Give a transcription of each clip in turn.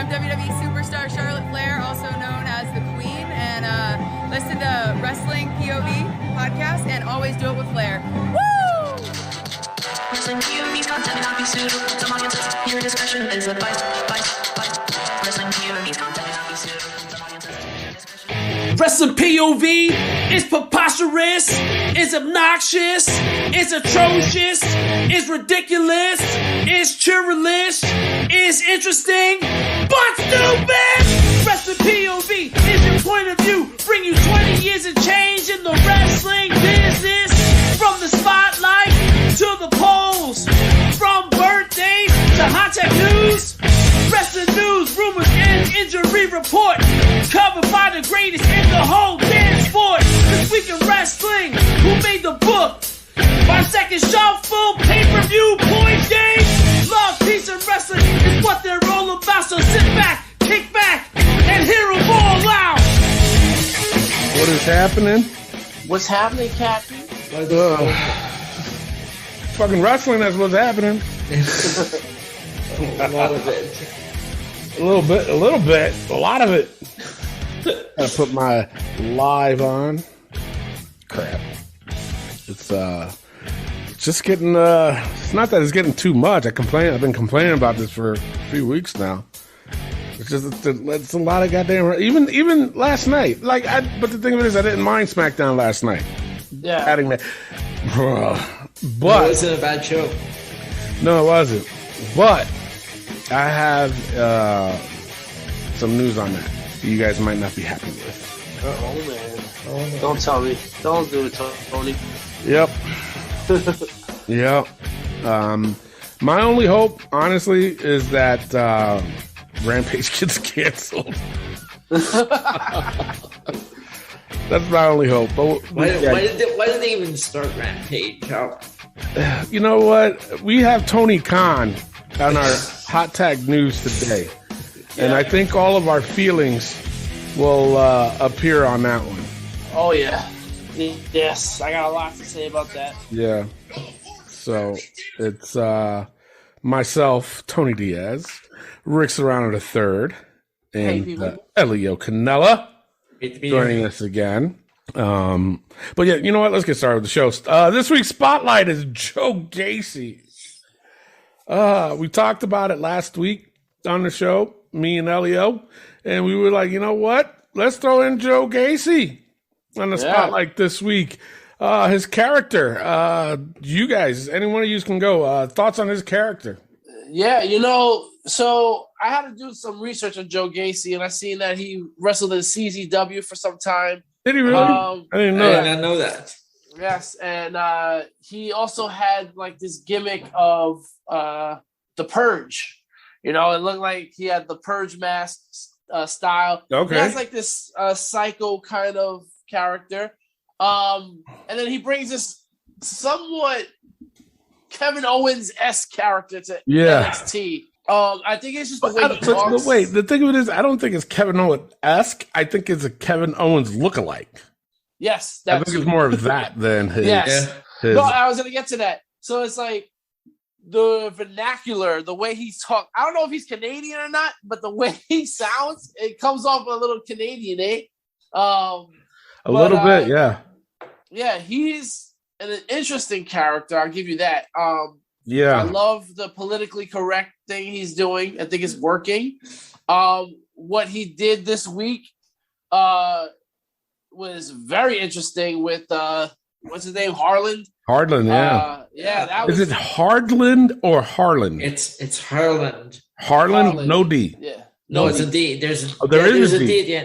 WWE superstar Charlotte Flair, also known as the Queen, and listen to Wrestling POV podcast, and always do it with Flair. Woo! Wrestling POV content may not be suitable for some audiences. Your discretion is advised. Wrestling POV content may not be suitable for some audiences. Wrestling POV is preposterous, is obnoxious, is atrocious, is ridiculous, is churlish, is interesting, but stupid! Wrestling POV is your point of view, bring you 20 years of change in the wrestling business. From the spotlight to the polls, from birthdays to hot tech news, wrestling news, rumors, and injury report, covered by the greatest in the whole damn sport. This week in wrestling, who made the book? 5 second shuffle, pay-per-view, point game. Love, peace, and wrestling is what they're all about. So sit back, kick back, and hear them all out. What is happening? What's happening, Captain? Fucking wrestling, that's what's happening. A lot of it. A little bit, a lot of it. Gotta put my live on. Crap. It's just getting it's not that it's getting too much. I've been complaining about this for a few weeks now. It's just it's a lot of goddamn even last night. But the thing of it is I didn't mind SmackDown last night. Yeah. Adding that. But it wasn't a bad show. No, it wasn't. But I have some news on that you guys might not be happy with. Oh, man. Don't tell me. Don't do it, Tony. Yep. Yep. My only hope, honestly, is that Rampage gets canceled. That's my only hope. But why did they even start Rampage? You know what? We have Tony Khan on our hot tag news today. Yeah. And I think all of our feelings will appear on that one. Oh, yeah. Yes, I got a lot to say about that. Yeah. So it's myself, Tony Diaz, Rick Serrano III, and Elio Canella joining us again. But yeah, you know what? Let's get started with the show. This week's spotlight is Joe Gacy. We talked about it last week on the show, me and Elio, and we were like, you know what? Let's throw in Joe Gacy on the spotlight this week. His character. You guys, any one of you can go. Thoughts on his character? Yeah, so I had to do some research on Joe Gacy, and I seen that he wrestled in CZW for some time. Did he really? I didn't know that. I didn't know that. Yes, and he also had like this gimmick of the Purge. It looked like he had the Purge mask style. Okay. He has like this psycho kind of character. And then he brings this somewhat Kevin Owens-esque character to NXT. I think it's just the way he talks. But wait, the thing of it is, I don't think it's Kevin Owens-esque. I think it's a Kevin Owens lookalike. Yes. I think it's more of that than his. Yes. His. No, I was going to get to that. So it's like the vernacular, the way he talks. I don't know if he's Canadian or not, but the way he sounds, it comes off a little Canadian, eh? A little bit, yeah. Yeah, he's an interesting character. I'll give you that. Yeah. I love the politically correct thing he's doing. I think it's working. What he did this week was very interesting with what's his name? Harland. Harland, yeah. That was. Is it Hardland or Harland? It's Harland. Harland, no D. Yeah. No, it's a D. There's a D.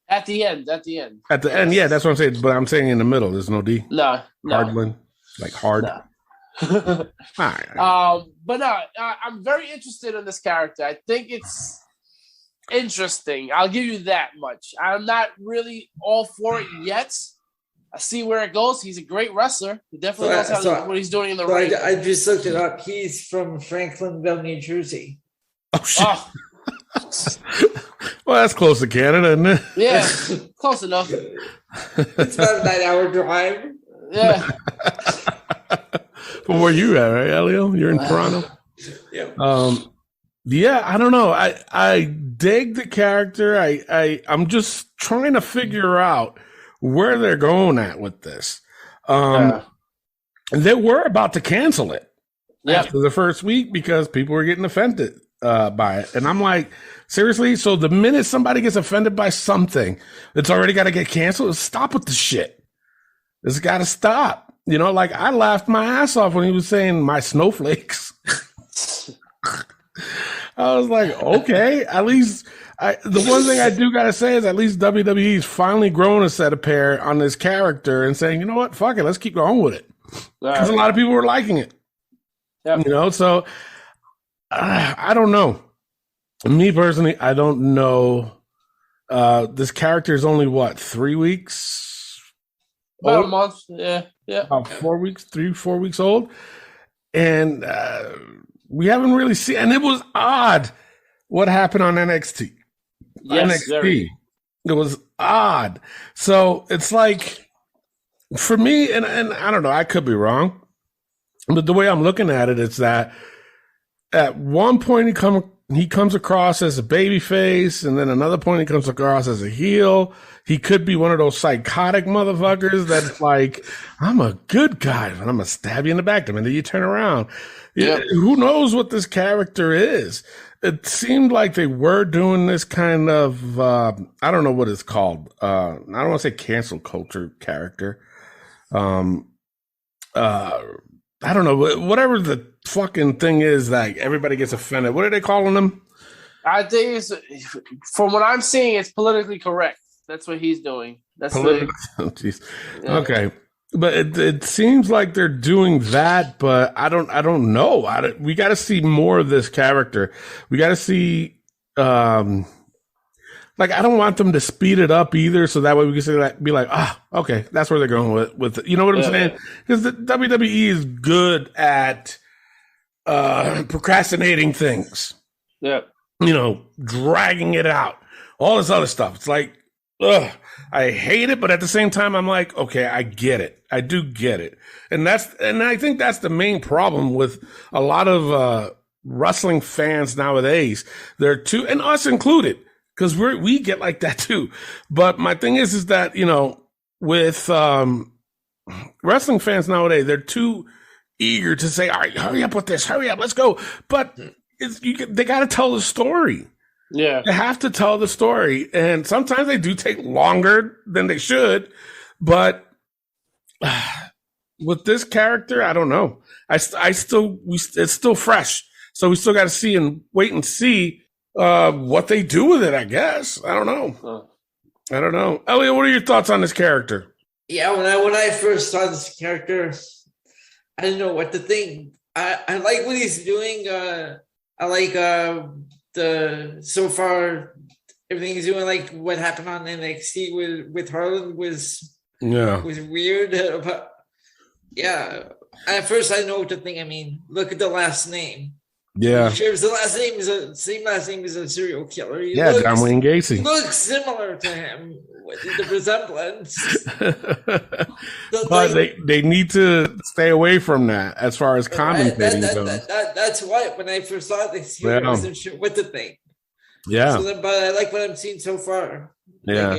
At the end. Yeah. At the end. At the end, yeah, that's what I'm saying. But I'm saying in the middle, there's no D. No. Hardland, like hard. No. All right. But no, I'm very interested in this character. I think it's interesting. I'll give you that much. I'm not really all for it yet. I see where it goes. He's a great wrestler. He definitely knows what he's doing in the ring. I just looked it up. He's from Franklinville, New Jersey. Oh, shit. Well, that's close to Canada, isn't it? Yeah, close enough. It's about a 9-hour drive. Yeah. From where you at, right, Elio? You're in Toronto? Yeah. Yeah, I don't know. I dig the character. I'm just trying to figure out where they're going at with this. They were about to cancel it after the first week because people were getting offended by it. And I'm like, seriously? So the minute somebody gets offended by something, it's already got to get canceled? Stop with the shit. It's got to stop. You know, like I laughed my ass off when he was saying my snowflakes. I was like, okay, at least the one thing I do got to say is at least WWE's finally grown a set of pair on this character and saying, you know what? Fuck it. Let's keep going with it. Because a lot of people were liking it. Yep. You know, so I don't know. Me personally, I don't know. This character is only what, 3 weeks? About a month. Yeah. About 4 weeks, 4 weeks old. And we haven't really seen, and it was odd what happened on NXT. Yes, NXT. It was odd. So it's like, for me, and I don't know, I could be wrong, but the way I'm looking at it is that at one point he comes across as a baby face, and then another point he comes across as a heel. He could be one of those psychotic motherfuckers that's like, I'm a good guy, but I'm going to stab you in the back the minute you turn around. Yeah. Who knows what this character is? It seemed like they were doing this kind of, I don't know what it's called. I don't want to say cancel culture character. I don't know, whatever the fucking thing is that everybody gets offended. What are they calling them? I think it's, from what I'm seeing, it's politically correct. That's what he's doing. That's jeez. Yeah. Okay. But it seems like they're doing that, but I don't know. We got to see more of this character. We got to see, like, I don't want them to speed it up either, so that way we can say that, be like, okay, that's where they're going with it. You know what I'm saying? Because the WWE is good at procrastinating things. Yeah. You know, dragging it out. All this other stuff. It's like, I hate it, but at the same time, I'm like, okay, I get it. I do get it. And I think that's the main problem with a lot of wrestling fans nowadays. They're too, and us included, because we get like that too. But my thing is that, you know, with wrestling fans nowadays, they're too eager to say, all right, hurry up with this, hurry up, let's go. But they got to tell the story. Yeah. They have to tell the story. And sometimes they do take longer than they should. But with this character, I don't know. It's still fresh. So we still got to see and wait and see what they do with it, I guess. I don't know. I don't know. Elliot, what are your thoughts on this character? Yeah, when I first saw this character, I didn't know what to think. I like what he's doing. I like so far everything he's doing. Like what happened on NXT with Harlan was weird. But yeah, at first I didn't know what to think. I mean, look at the last name. Yeah, shares the last name is same last name as a serial killer. John Wayne Gacy looks similar to him with the resemblance. But they need to stay away from that as far as commentating goes. That's why when I first saw this, I wasn't sure what to think. Yeah, but I like what I'm seeing so far. Yeah,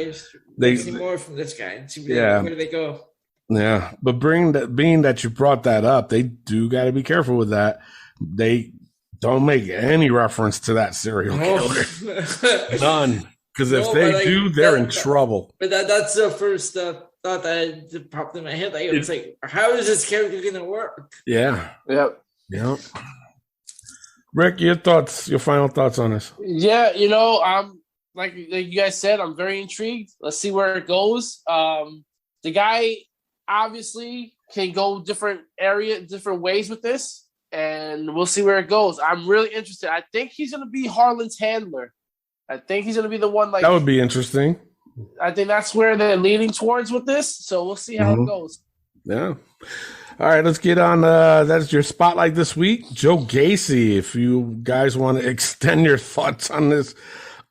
they see more from this guy and see where do they go. Yeah, but being that you brought that up, they do got to be careful with that. They don't make any reference to that serial killer. None. Because if they do, they're in trouble. But that's the first thought that popped in my head. I was like, how is this character going to work? Yeah. Yep. Yep. Rick, your final thoughts on this? Yeah, you know, like you guys said, I'm very intrigued. Let's see where it goes. The guy obviously can go different ways with this. And we'll see where it goes. I'm really interested. I think he's going to be Harlan's handler. I think he's going to be the one. Like that would be interesting. I think that's where they're leaning towards with this. So we'll see how it goes. Yeah. All right, let's get on. That's your spotlight this week. Joe Gacy. If you guys want to extend your thoughts on this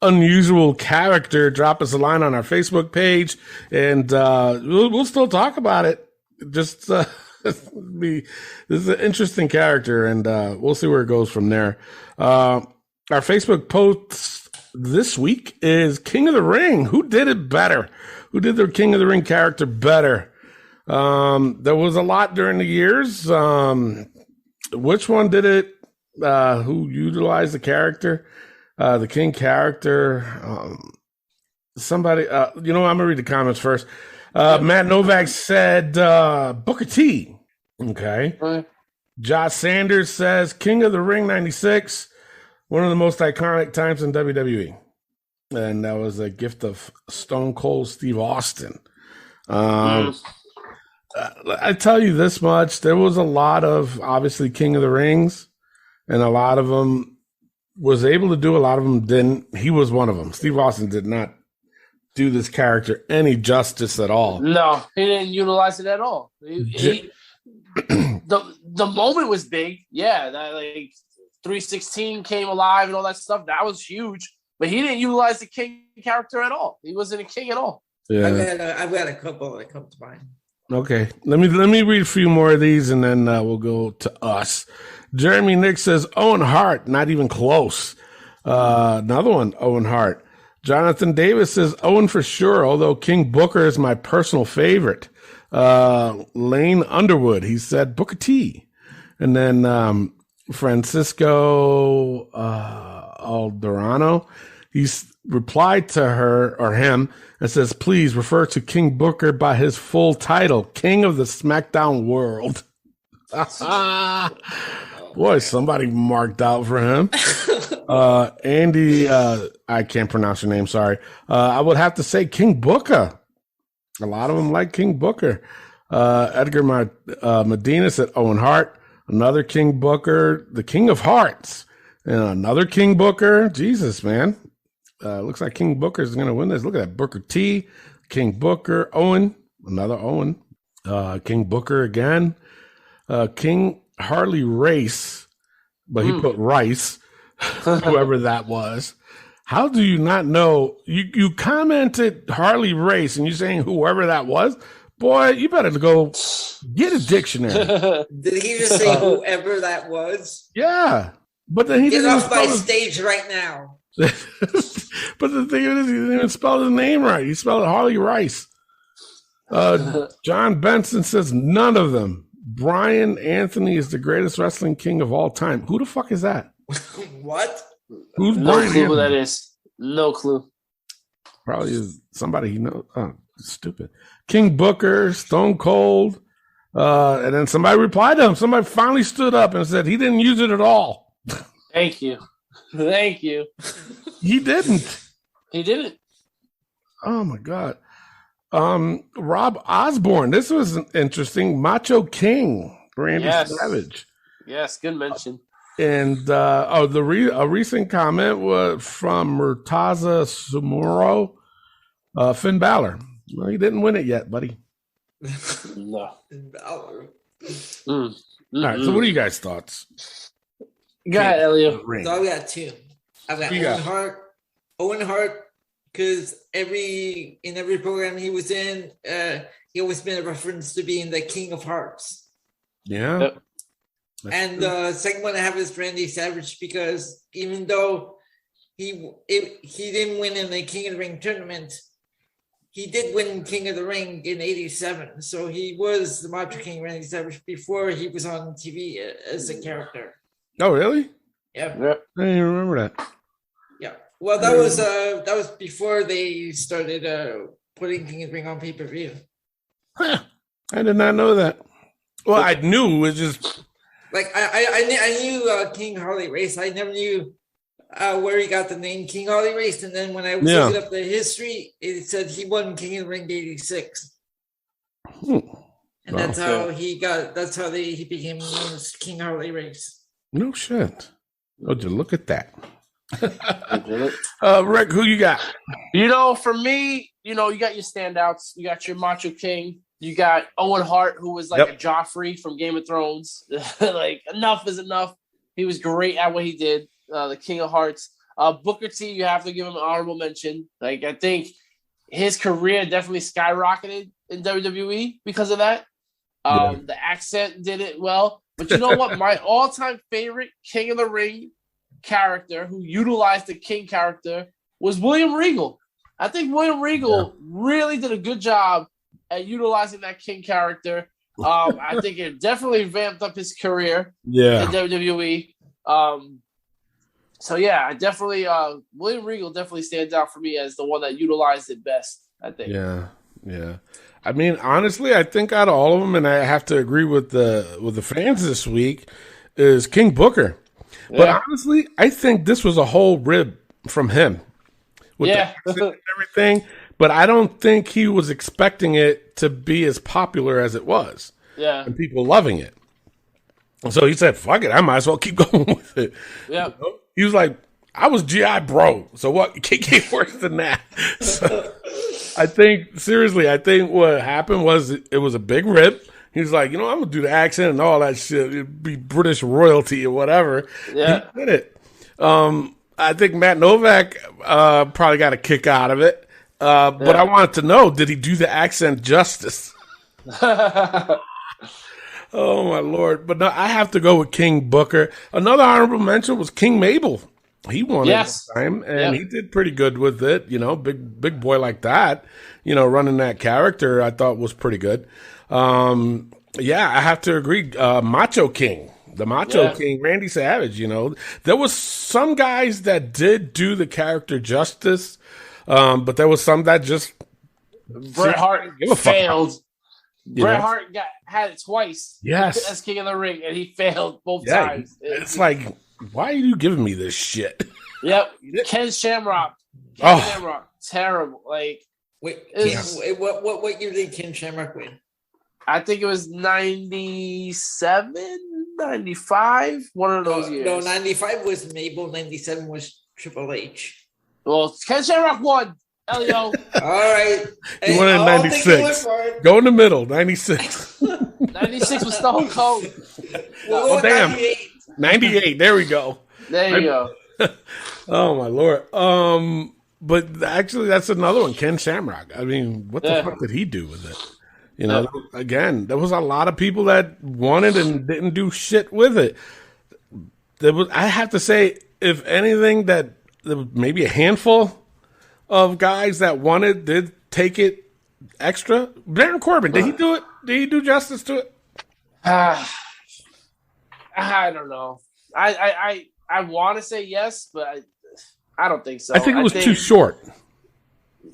unusual character, drop us a line on our Facebook page, and we'll still talk about it. Just. This is an interesting character, and we'll see where it goes from there. Our Facebook post this week is King of the Ring. Who did it better? Who did their King of the Ring character better? There was a lot during the years. Which one did it? Who utilized the character? The King character? Somebody, I'm going to read the comments first. Matt Novak said Booker T. Okay. Right. Josh Sanders says King of the Ring 96. One of the most iconic times in WWE. And that was a gift of Stone Cold Steve Austin. I tell you this much. There was a lot of, obviously, King of the Rings. And a lot of them was able to do. A lot of them didn't. He was one of them. Steve Austin did not do this character any justice at all. No, he didn't utilize it at all. The moment was big. Yeah, that, like 316 came alive and all that stuff. That was huge. But he didn't utilize the King character at all. He wasn't a king at all. Yeah. I've got a couple that come to mind. Okay. Let me read a few more of these and then we'll go to us. Jeremy Nick says Owen Hart, not even close. Another one, Owen Hart. Jonathan Davis says Owen for sure, although King Booker is my personal favorite. Lane Underwood, he said Booker T. And then Francisco Alderano, he's replied to her or him and says, please refer to King Booker by his full title, King of the SmackDown World. Boy, somebody marked out for him. Andy, I can't pronounce your name, sorry. I would have to say King Booker. A lot of them like King Booker. Edgar Medina said Owen Hart. Another King Booker, the King of Hearts. And another King Booker. Jesus, man. Looks like King Booker is going to win this. Look at that. Booker T, King Booker, Owen, another Owen. King Booker again. King Harley Race, but he put Rice, whoever that was. How do you not know? You commented Harley Race and you're saying whoever that was? Boy, you better go get a dictionary. Did he just say whoever that was? Yeah. But then he Get didn't off my stage right now. But the thing is, he didn't even spell his name right. He spelled it Harley Rice. John Benson says none of them. Brian Anthony is the greatest wrestling king of all time. Who the fuck is that? What? Who's No Brian clue Anthony? who that is. No clue. Probably is somebody he knows. Oh, stupid. King Booker, Stone Cold. And then somebody replied to him. Somebody finally stood up and said he didn't use it at all. Thank you. Thank you. He didn't. He didn't. Oh, my God. Rob Osborne. This was interesting. Macho King, Randy Savage. Yes, good mention. And a recent comment was from Murtaza Sumuro, Finn Balor. Well, he didn't win it yet, buddy. No. Balor. All right. So, what are you guys' thoughts? Go ahead, Elio. So I've got two. I've got Owen Hart, because in every program he was in, he always made a reference to being the King of Hearts. Yeah. Yep. And the second one I have is Randy Savage, because even though he didn't win in the King of the Ring tournament, he did win King of the Ring in '87. So he was the Macho King Randy Savage before he was on TV as a character. Oh, really? Yeah. I didn't even remember that. Yeah. Well, that was before they started putting King of the Ring on pay-per-view. Huh. I did not know that. Well, I knew it was just like I knew King Harley Race. I never knew where he got the name King Harley Race. And then when I was looking up the history, it said he won King of the Ring '86. And that's how he got. That's how he became known as King Harley Race. No shit. Would you look at that? Rick, who you got? For me, you got your standouts. You got your Macho King. You got Owen Hart, who was like a Joffrey from Game of Thrones. Like, enough is enough. He was great at what he did. The King of Hearts. Booker T, you have to give him an honorable mention. Like, I think his career definitely skyrocketed in WWE because of that. The accent did it well. But you know what? My all-time favorite King of the Ring character who utilized the King character was William Regal. I think William Regal really did a good job at utilizing that King character. I think it definitely vamped up his career in WWE. So yeah, I definitely William Regal definitely stands out for me as the one that utilized it best, I think. Yeah. I mean, honestly, I think out of all of them, and I have to agree with the fans this week, is King Booker. Yeah. But honestly, I think this was a whole rib from him with the accent and everything. But I don't think he was expecting it to be as popular as it was. Yeah. And people loving it. So he said, fuck it, I might as well keep going with it. Yeah. You know? He was like, I was GI bro. So what? You can't get worse than that. So I think what happened was it was a big rip. He was like, I'm going to do the accent and all that shit. It'd be British royalty or whatever. Yeah. He did it. I think Matt Nowak probably got a kick out of it. But I wanted to know, did he do the accent justice? Oh, my Lord. But no, I have to go with King Booker. Another honorable mention was King Mabel. He won it this time, and he did pretty good with it. Big boy like that, running that character, I thought was pretty good. I have to agree. Macho King, the Macho King, Randy Savage, there was some guys that did do the character justice, but there was some that just Bret Hart failed. Bret Hart had it twice. Yes. As King of the Ring, and he failed both times. It's like, why are you giving me this shit? Yep. Ken Shamrock. Shamrock. Terrible. Like, what year did Ken Shamrock win? I think it was 97, 95, one of those years. No, 95 was Mabel, 97 was Triple H. Well, Ken Shamrock won. Elio. All right. He won in 96. Go in the middle, 96. 96 was Stone Cold. Well, damn. 98. There we go. There you go. Oh, my Lord. But actually, that's another one, Ken Shamrock. I mean, what the fuck did he do with it? Again, there was a lot of people that wanted and didn't do shit with it. I have to say, if anything, that there was maybe a handful of guys that did take it extra. Baron Corbin, did he do it? Did he do justice to it? I don't know. I want to say yes, but I don't think so. I think it was too short.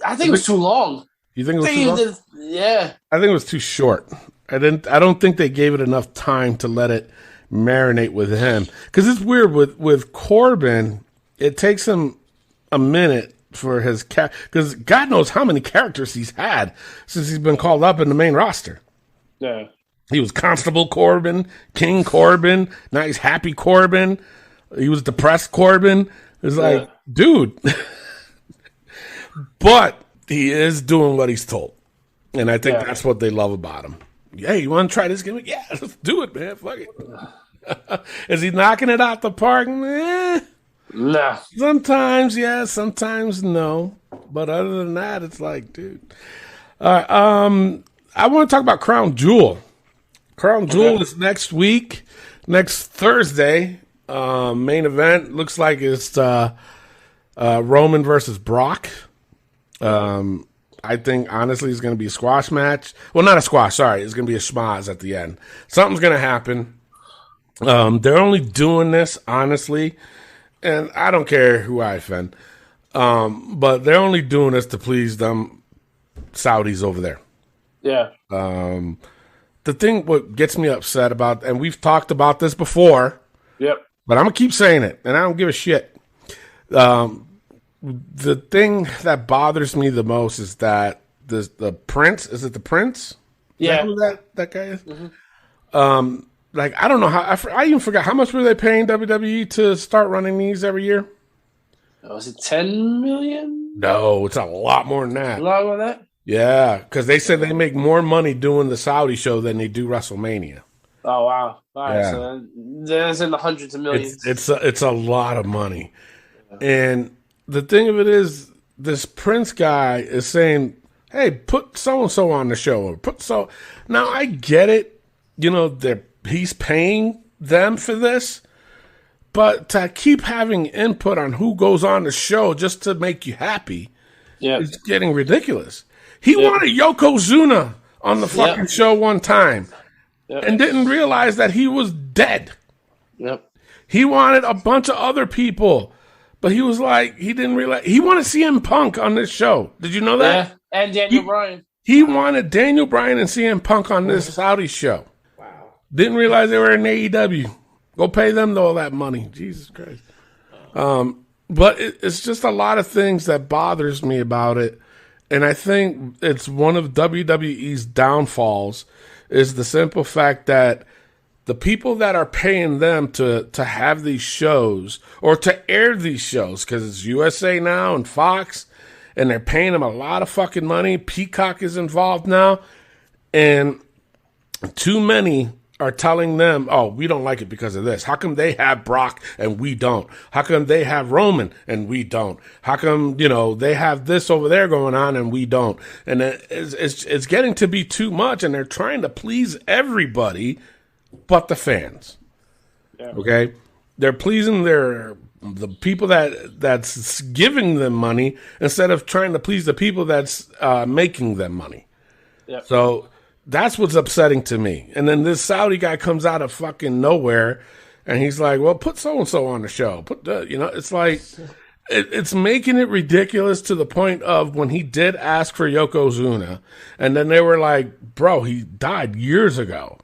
I think it was too long. You think it was too long? Yeah. I think it was too short. I don't think they gave it enough time to let it marinate with him. Because it's weird with Corbin, it takes him a minute for his because God knows how many characters he's had since he's been called up in the main roster. Yeah. He was Constable Corbin, King Corbin, now he's Happy Corbin. He was depressed Corbin. It's like, dude. But he is doing what he's told. And I think that's what they love about him. Yeah, you want to try this gimmick? Yeah, let's do it, man. Fuck it. Is he knocking it out the park? Nah. Sometimes, yes. Sometimes, no. But other than that, it's like, dude. All right. I want to talk about Crown Jewel. Crown Jewel is next week, next Thursday. Main event looks like it's Roman versus Brock. I think, honestly, it's going to be a squash match. Well, not a squash, sorry. It's going to be a schmaz at the end. Something's going to happen. They're only doing this, honestly, and I don't care who I offend, but they're only doing this to please them Saudis over there. Yeah. The thing what gets me upset about, and we've talked about this before, but I'm going to keep saying it, and I don't give a shit. The thing that bothers me the most is that the Prince, is it the Prince? Yeah. Who that guy is? Mm-hmm. Like, I don't know how, I even forgot, how much were they paying WWE to start running these every year? Was it 10 million? No, it's a lot more than that. A lot more than that? Yeah, because they said they make more money doing the Saudi show than they do WrestleMania. Oh, wow. All right, so that's in the hundreds of millions. It's a lot of money. And the thing of it is, this Prince guy is saying, hey, put so-and-so on the show. Or put so. Now, I get it. He's paying them for this. But to keep having input on who goes on the show just to make you happy is getting ridiculous. He wanted Yokozuna on the fucking show one time and didn't realize that he was dead. Yep. He wanted a bunch of other people, but he was like, he didn't realize. He wanted CM Punk on this show. Did you know that? Yeah, and Daniel Bryan. He wanted Daniel Bryan and CM Punk on this Saudi show. Wow. Didn't realize they were in AEW. Go pay them all that money. Jesus Christ. But it's just a lot of things that bothers me about it. And I think it's one of WWE's downfalls is the simple fact that the people that are paying them to have these shows or to air these shows, because it's USA Now and Fox, and they're paying them a lot of fucking money. Peacock is involved now. And too many are telling them, oh, we don't like it because of this. How come they have Brock and we don't? How come they have Roman and we don't? How come, they have this over there going on and we don't? And it's getting to be too much, and they're trying to please everybody but the fans. Yeah. Okay? They're pleasing the people that's giving them money instead of trying to please the people that's making them money. Yep. So that's what's upsetting to me. And then this Saudi guy comes out of fucking nowhere, and he's like, well, put so-and-so on the show. It's like, it's making it ridiculous to the point of when he did ask for Yokozuna, and then they were like, bro, he died years ago.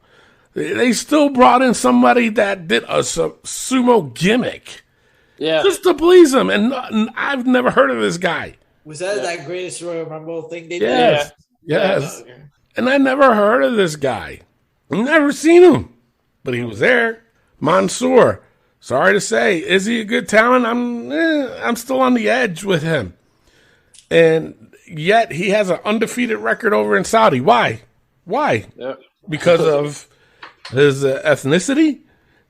They still brought in somebody that did a sumo gimmick. Yeah. Just to please him. And I've never heard of this guy. Was that greatest Royal Rumble thing they did? Yes. Yes. Yeah. And I never heard of this guy. Never seen him. But he was there. Mansoor. Sorry to say. Is he a good talent? I'm still on the edge with him. And yet he has an undefeated record over in Saudi. Why? Yep. Because of his ethnicity?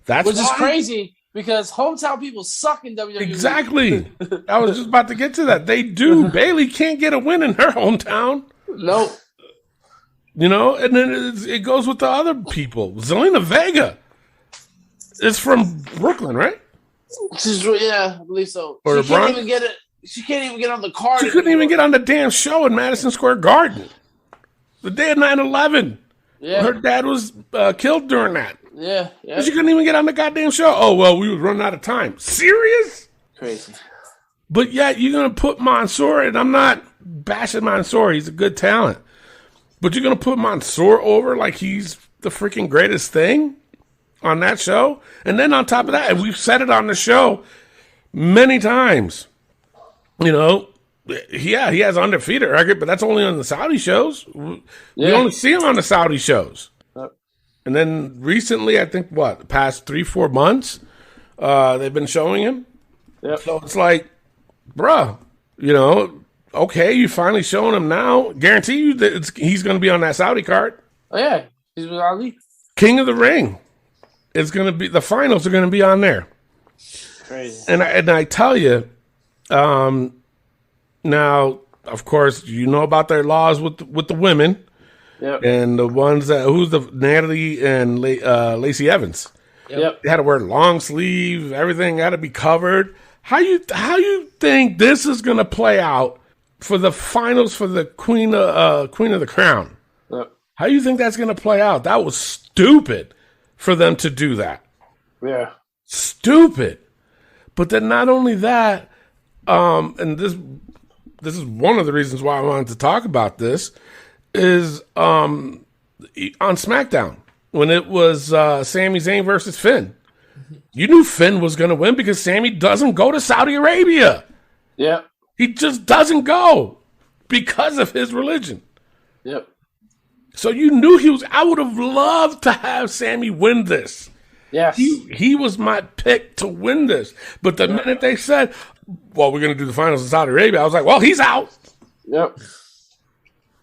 Which is crazy. Because hometown people suck in WWE. Exactly. I was just about to get to that. They do. Bayley can't get a win in her hometown. Nope. And then it goes with the other people. Zelina Vega is from Brooklyn, right? I believe so. She can't even get it. She can't even get on the card. She couldn't even get on the damn show in Madison Square Garden. The day of 9/11. Yeah. Her dad was killed during that. Yeah. She couldn't even get on the goddamn show. Oh, well, we was running out of time. Serious? Crazy. But yet you're going to put Mansoor, and I'm not bashing Mansoor. He's a good talent. But you're going to put Mansoor over like he's the freaking greatest thing on that show? And then on top of that, and we've said it on the show many times, he has an undefeated record, but that's only on the Saudi shows. We only see him on the Saudi shows. And then recently, I think, the past 3-4 months, they've been showing him. Yep. So it's like, bruh, okay, you finally showing him now. Guarantee you that he's going to be on that Saudi card. Oh, yeah. He's with Ali. King of the Ring. It's going to be, the finals are going to be on there. Crazy. And I tell you, now, of course, you know about their laws with the women. Yep. And the ones who's the Natalie and Lacey Evans. Yep. They had to wear long sleeves. Everything had to be covered. How you think this is going to play out for the finals for the Queen of the Crown? Yep. How you think that's going to play out? That was stupid for them to do that. Yeah. Stupid. But then not only that, and this is one of the reasons why I wanted to talk about this, is on SmackDown when it was Sami Zayn versus Finn. You knew Finn was going to win because Sami doesn't go to Saudi Arabia. Yeah. He just doesn't go because of his religion. Yep. So you knew he was. I would have loved to have Sami win this. Yes. He was my pick to win this. But the minute they said, well, we're going to do the finals in Saudi Arabia, I was like, well, he's out. Yep.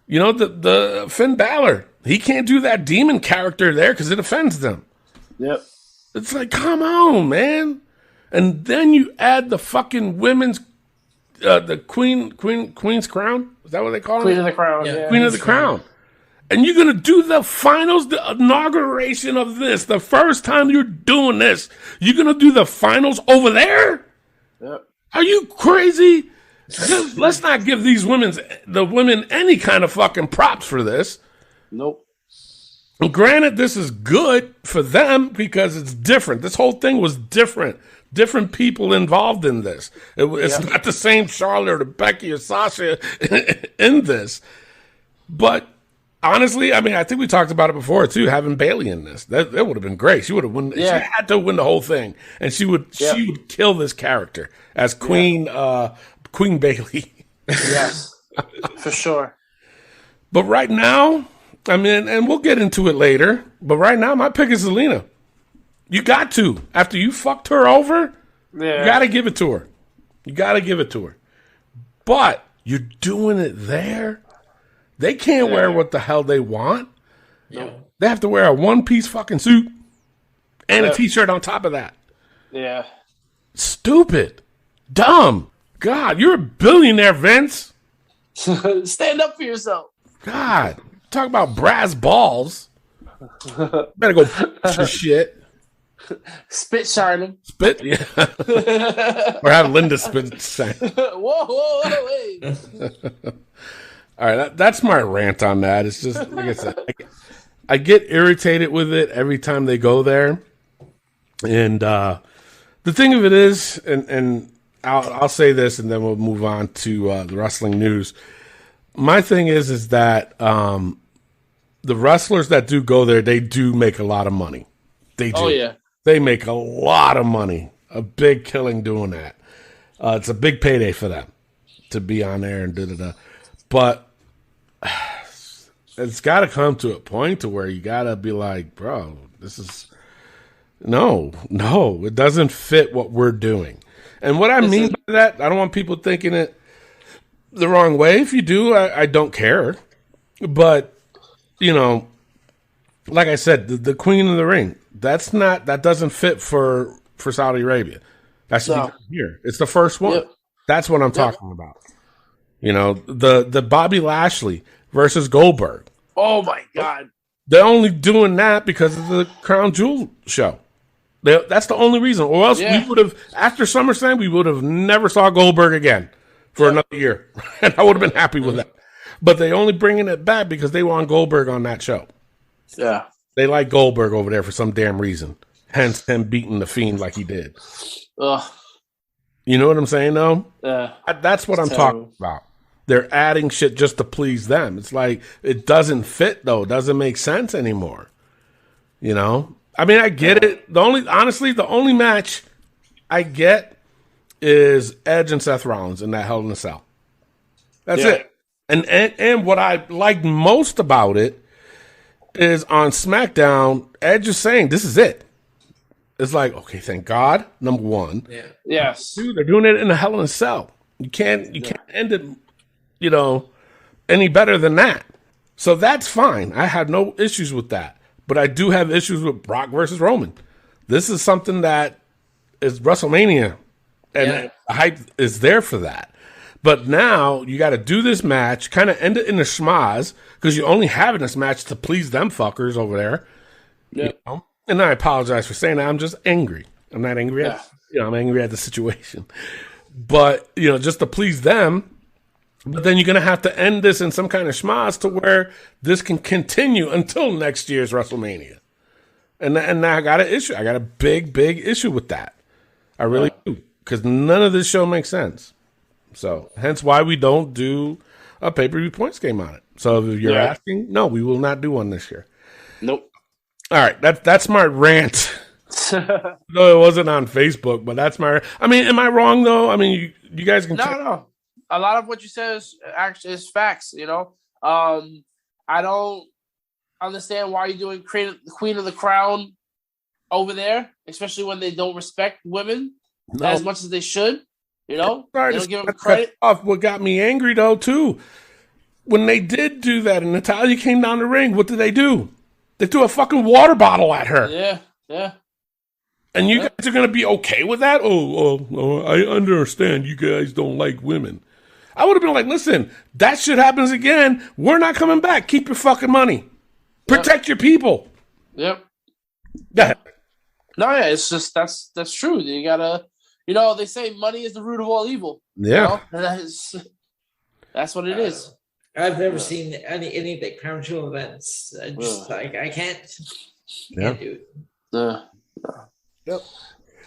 The Finn Balor, he can't do that demon character there because it offends them. Yep. It's like, come on, man. And then you add the fucking women's, the Queen's Crown. Is that what they call it? Queen of the Crown. Yeah. Queen of the Crown. And you're going to do the finals, the inauguration of this, the first time you're doing this. You're going to do the finals over there? Yep. Are you crazy? Let's not give the women any kind of fucking props for this. Nope. Granted, this is good for them because it's different. This whole thing was different. Different people involved in this. It's not the same Charlotte or Becky or Sasha in this. But honestly, I mean, I think we talked about it before too. Having Bayley in this, that would have been great. She would have won. Yeah. She had to win the whole thing, and she would kill this character as Queen Queen Bayley. Yes, for sure. But right now, I mean, and we'll get into it later. But right now, my pick is Zelina. You got to. After you fucked her over, you got to give it to her. You got to give it to her. But you're doing it there. They can't wear what the hell they want. Yeah. They have to wear a one-piece fucking suit and a T-shirt on top of that. Yeah. Stupid. Dumb. God, you're a billionaire, Vince. Stand up for yourself. God. Talk about brass balls. Better go your shit. Spit shining. Spit? Yeah. Or have Linda spit shine. Whoa, wait. All right, that's my rant on that. It's just, like I said, I get irritated with it every time they go there. And the thing of it is, and I'll say this and then we'll move on to the wrestling news. My thing is that the wrestlers that do go there, they do make a lot of money. They do. Oh, yeah. They make a lot of money. A big killing doing that. It's a big payday for them to be on there and da-da-da. But it's got to come to a point to where you got to be like, bro, this is... No, it doesn't fit what we're doing. And what I mean by that, I don't want people thinking it the wrong way. If you do, I don't care. But, you know, like I said, the Queen of the Ring, that doesn't fit for Saudi Arabia. That's here. It's the first one. Yep. That's what I'm talking about. You know, the Bobby Lashley versus Goldberg. Oh, my God. They're only doing that because of the Crown Jewel show. That's the only reason. Or else we would have, after SummerSlam, we would have never saw Goldberg again for another year. And I would have been happy with that. But they only bringing it back because they want Goldberg on that show. Yeah. They like Goldberg over there for some damn reason. Hence him beating the Fiend like he did. Ugh. You know what I'm saying, though? Yeah. That's what I'm talking about. They're adding shit just to please them. It's like, it doesn't fit, though. It doesn't make sense anymore. You know? I mean, I get it. Honestly, the only match I get is Edge and Seth Rollins in that Hell in a Cell. That's it. And what I like most about it is on SmackDown, Edge is saying, this is it. It's like, okay, thank God, number one. Yeah. Yes. Dude, they're doing it in a Hell in a Cell. You can't end it, you know, any better than that. So that's fine. I have no issues with that. But I do have issues with Brock versus Roman. This is something that is WrestleMania, and the hype is there for that. But now you got to do this match, kind of end it in a schmaz, because you're only having this match to please them fuckers over there. Yeah. You know? And I apologize for saying that. I'm just angry. I'm not angry at, I'm angry at the situation. But, you know, just to please them. But then you're going to have to end this in some kind of schmaz to where this can continue until next year's WrestleMania. And I got an issue. I got a big issue with that. I really do. Because none of this show makes sense. So, hence why we don't do a pay-per-view points game on it. So, if you're asking, no, we will not do one this year. Nope. All right, that's my rant. No, it wasn't on Facebook, but that's my... I mean, am I wrong, though? I mean, you guys can... No. A lot of what you said is facts, you know. I don't understand why you're doing Queen of the Crown over there, especially when they don't respect women as much as they should. You know, they don't give them credit. What got me angry, though, too, when they did do that and Natalya came down the ring, what did they do? They threw a fucking water bottle at her. Yeah. And you guys are going to be okay with that? Oh, I understand you guys don't like women. I would have been like, listen, that shit happens again. We're not coming back. Keep your fucking money. Protect your people. Yep. Yeah. No, yeah, it's just that's true. You gotta, they say money is the root of all evil. Yeah. That's what it is. I've never seen any of the crown jewel events. I just I can't do it. Yep.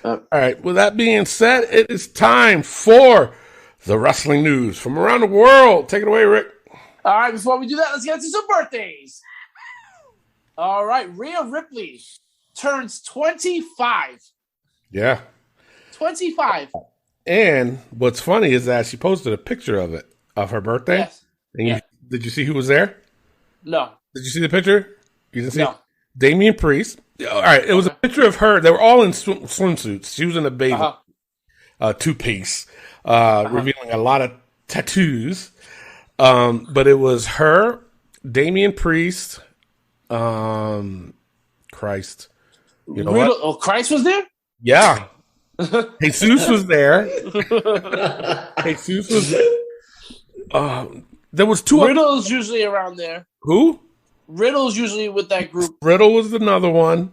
All right. With that being said, it is time for the wrestling news from around the world. Take it away, Rick. All right. Before we do that, let's get into some birthdays. All right. Rhea Ripley turns 25. Yeah. 25. And what's funny is that she posted a picture of her birthday. Yes. And did you see who was there? No. Did you see the picture? You didn't see No. it? Damian Priest. All right. It was a picture of her. They were all in swimsuits. She was in a bathing two-piece, revealing a lot of tattoos. But it was her, Damian Priest, Christ. You know what? Oh, Christ was there? Yeah. Jesus was there. Jesus was there. There was two. Riddle's usually around there. Who? Riddle's usually with that group. Riddle was another one.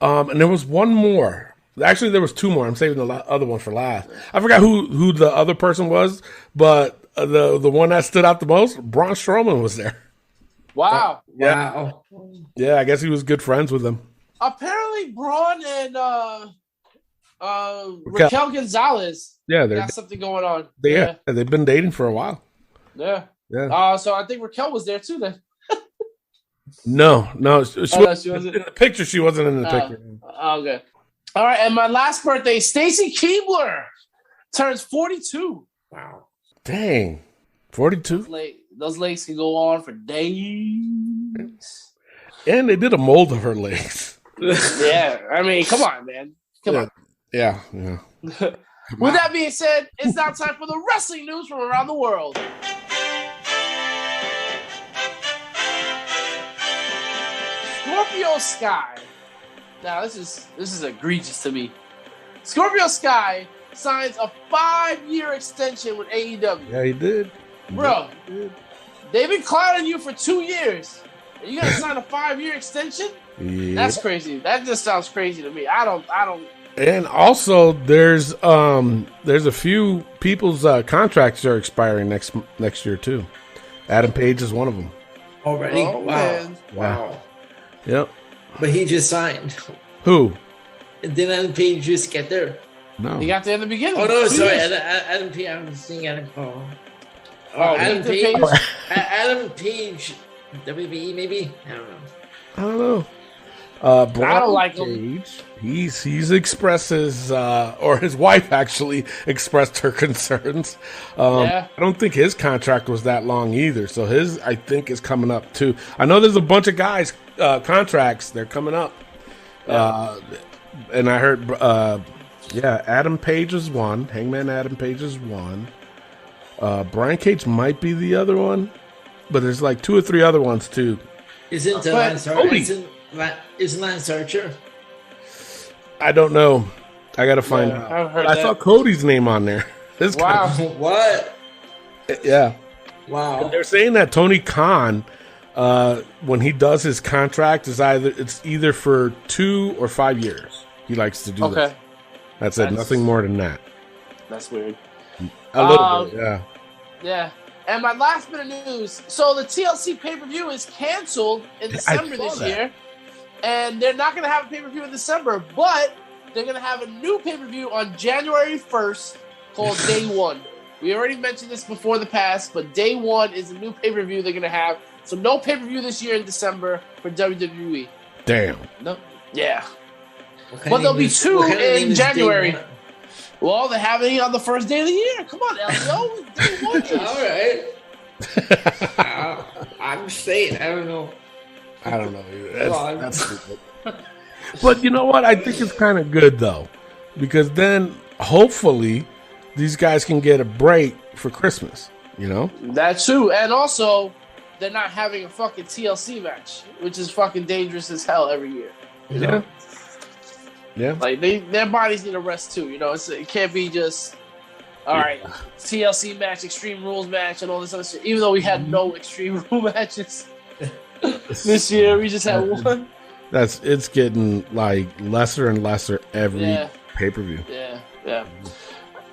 And there was one more. Actually, there was two more. I'm saving the other one for last. I forgot who the other person was, but the one that stood out the most, Braun Strowman was there. Wow. Wow. Yeah, I guess he was good friends with them. Apparently, Braun and Raquel Gonzalez got something going on. They've been dating for a while. Yeah. Yeah. So I think Raquel was there too then. No. She wasn't in the picture. She wasn't in the picture. Okay. All right. And my last birthday, Stacy Keibler turns 42. Wow. Dang. 42? Those legs can go on for days. And they did a mold of her legs. Yeah. I mean, come on, man. Come on. Yeah. With that being said, it's now time for the wrestling news from around the world. Scorpio Sky. Now this is egregious to me. Scorpio Sky signs a 5-year extension with AEW. Yeah, he did. Bro, they've been clowning you for 2 years. Are you gonna sign a 5-year extension? Yeah. That's crazy. That just sounds crazy to me. I don't. And also, there's a few people's contracts are expiring next year too. Adam Page is one of them. Already? Oh, wow. man. Wow. Yep. But he just signed. Who? Didn't Adam Page just get there? No. He got there in the beginning. Oh, no, 2 sorry. years. Adam Page. I'm seeing Adam. Adam Page. Adam Page. WBE, maybe? I don't know. Braun I don't like Page, he's expressed his or his wife actually expressed her concerns. I don't think his contract was that long either, so his I think is coming up too. I know there's a bunch of guys contracts they're coming up, and I heard Adam Page is one, Hangman Adam Page is one, Brian Cage might be the other one, but there's like 2 or 3 other ones too. Isn't Lance Archer? I don't know. I gotta find out. I saw Cody's name on there. Wow. What? Yeah. Wow. And they're saying that Tony Khan, when he does his contract, it's either for 2 or 5 years. He likes to do that. That's it. Nothing more than that. That's weird. A little bit, yeah. Yeah. And my last bit of news. So the TLC pay-per-view is canceled in December this year. And they're not going to have a pay-per-view in December, but they're going to have a new pay-per-view on January 1st called Day One. We already mentioned this before the past, but Day One is a new pay-per-view they're going to have. So no pay-per-view this year in December for WWE. Damn. No. Yeah. But there'll be 2 in January. Well, they're having it on the first day of the year. Come on, Elio. Day One. All right. I'm saying, I don't know. That's stupid. But you know what? I think it's kind of good, though. Because then, hopefully, these guys can get a break for Christmas, you know? That too. And also, they're not having a fucking TLC match, which is fucking dangerous as hell every year. You know? Yeah. Like, their bodies need a rest too, you know? It can't be just all right, TLC match, Extreme Rules match, and all this other shit. Even though we had no Extreme Rule matches this year, we just had one. It's getting like lesser and lesser every pay-per-view. Yeah.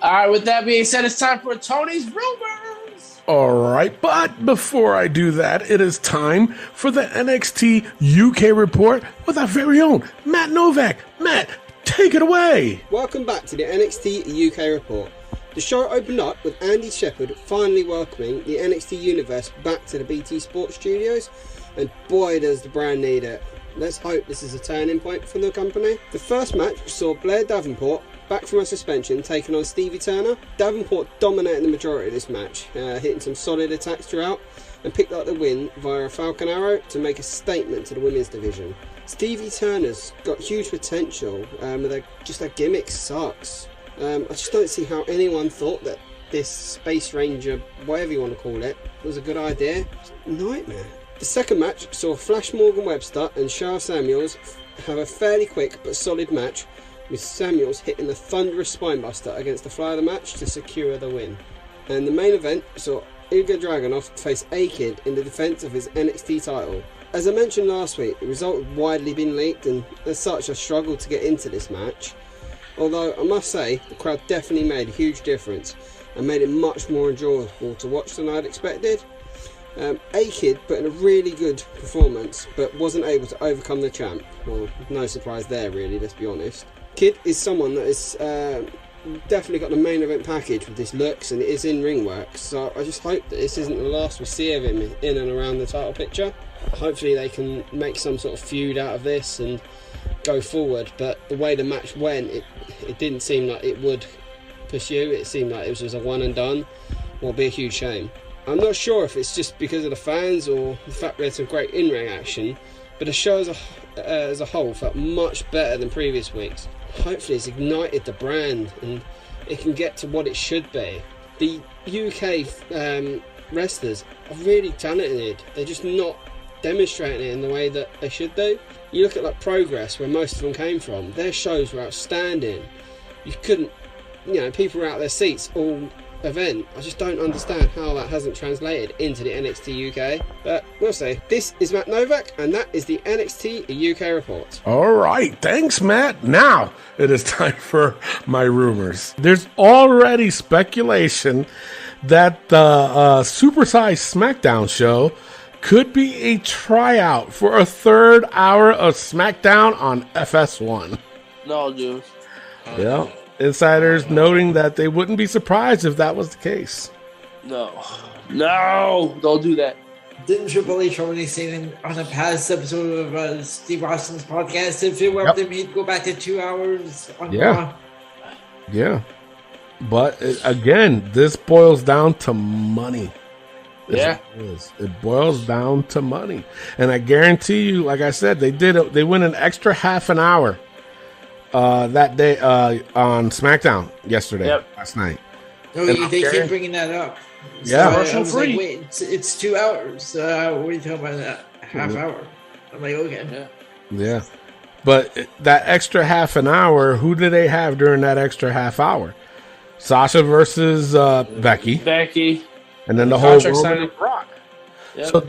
All right, with that being said, it's time for Tony's Rumors. All right, but before I do that, it is time for the NXT UK report with our very own Matt Nowak. Matt, take it away. Welcome back to the NXT UK report. The show opened up with Andy Shepherd finally welcoming the NXT universe back to the BT Sports Studios, and boy does the brand need it. Let's hope this is a turning point for the company. The first match saw Blair Davenport back from a suspension taking on Stevie Turner. Davenport dominated the majority of this match, hitting some solid attacks throughout, and picked up the win via a Falcon Arrow to make a statement to the women's division. Stevie Turner's got huge potential, just their gimmick sucks. I just don't see how anyone thought that this Space Ranger, whatever you want to call it, was a good idea. Nightmare. The second match saw Flash Morgan Webster and Shah Samuels have a fairly quick but solid match, with Samuels hitting the thunderous spinebuster against the fly of the match to secure the win. And the main event saw Ilya Dragunov face A-Kid in the defence of his NXT title. As I mentioned last week, the result had widely been leaked, and as such I struggled to get into this match. Although I must say, the crowd definitely made a huge difference and made it much more enjoyable to watch than I'd expected. A-Kid put in a really good performance, but wasn't able to overcome the champ. Well, no surprise there really, let's be honest. Kid is someone that is definitely got the main event package with his looks and his in-ring work, so I just hope that this isn't the last we see of him in and around the title picture. Hopefully they can make some sort of feud out of this and go forward, but the way the match went, it didn't seem like it would pursue. It seemed like it was just a one and done. Will be a huge shame. I'm not sure if it's just because of the fans or the fact we had some great in-ring action, but the show as a whole felt much better than previous weeks. Hopefully it's ignited the brand and it can get to what it should be. The UK wrestlers are really talented. They're just not demonstrating it in the way that they should do. You look at like Progress, where most of them came from, their shows were outstanding. You couldn't, people were out their seats all event. I just don't understand how that hasn't translated into the NXT UK, but we'll see. This is Matt Nowak, and that is the NXT UK report. All right, thanks, Matt. Now it is time for my rumors. There's already speculation that the supersized SmackDown show could be a tryout for a third hour of SmackDown on FS1. No, dude. Yeah. Insiders noting that they wouldn't be surprised if that was the case. No, don't do that. Didn't Triple H already say on a past episode of Steve Austin's podcast, if it were up to me, he'd go back to 2 hours on Raw? Yeah. But again, this boils down to money. It boils down to money. And I guarantee you, like I said, they went an extra half an hour that day on SmackDown yesterday, last night. No, they keep bringing that up. Yeah, commercial free. Like, wait, it's 2 hours. What are you talking about? That half hour? I'm like, okay. Yeah, but that extra half an hour, who do they have during that extra half hour? Sasha versus Becky, and then the whole Roman Brock. Yep. So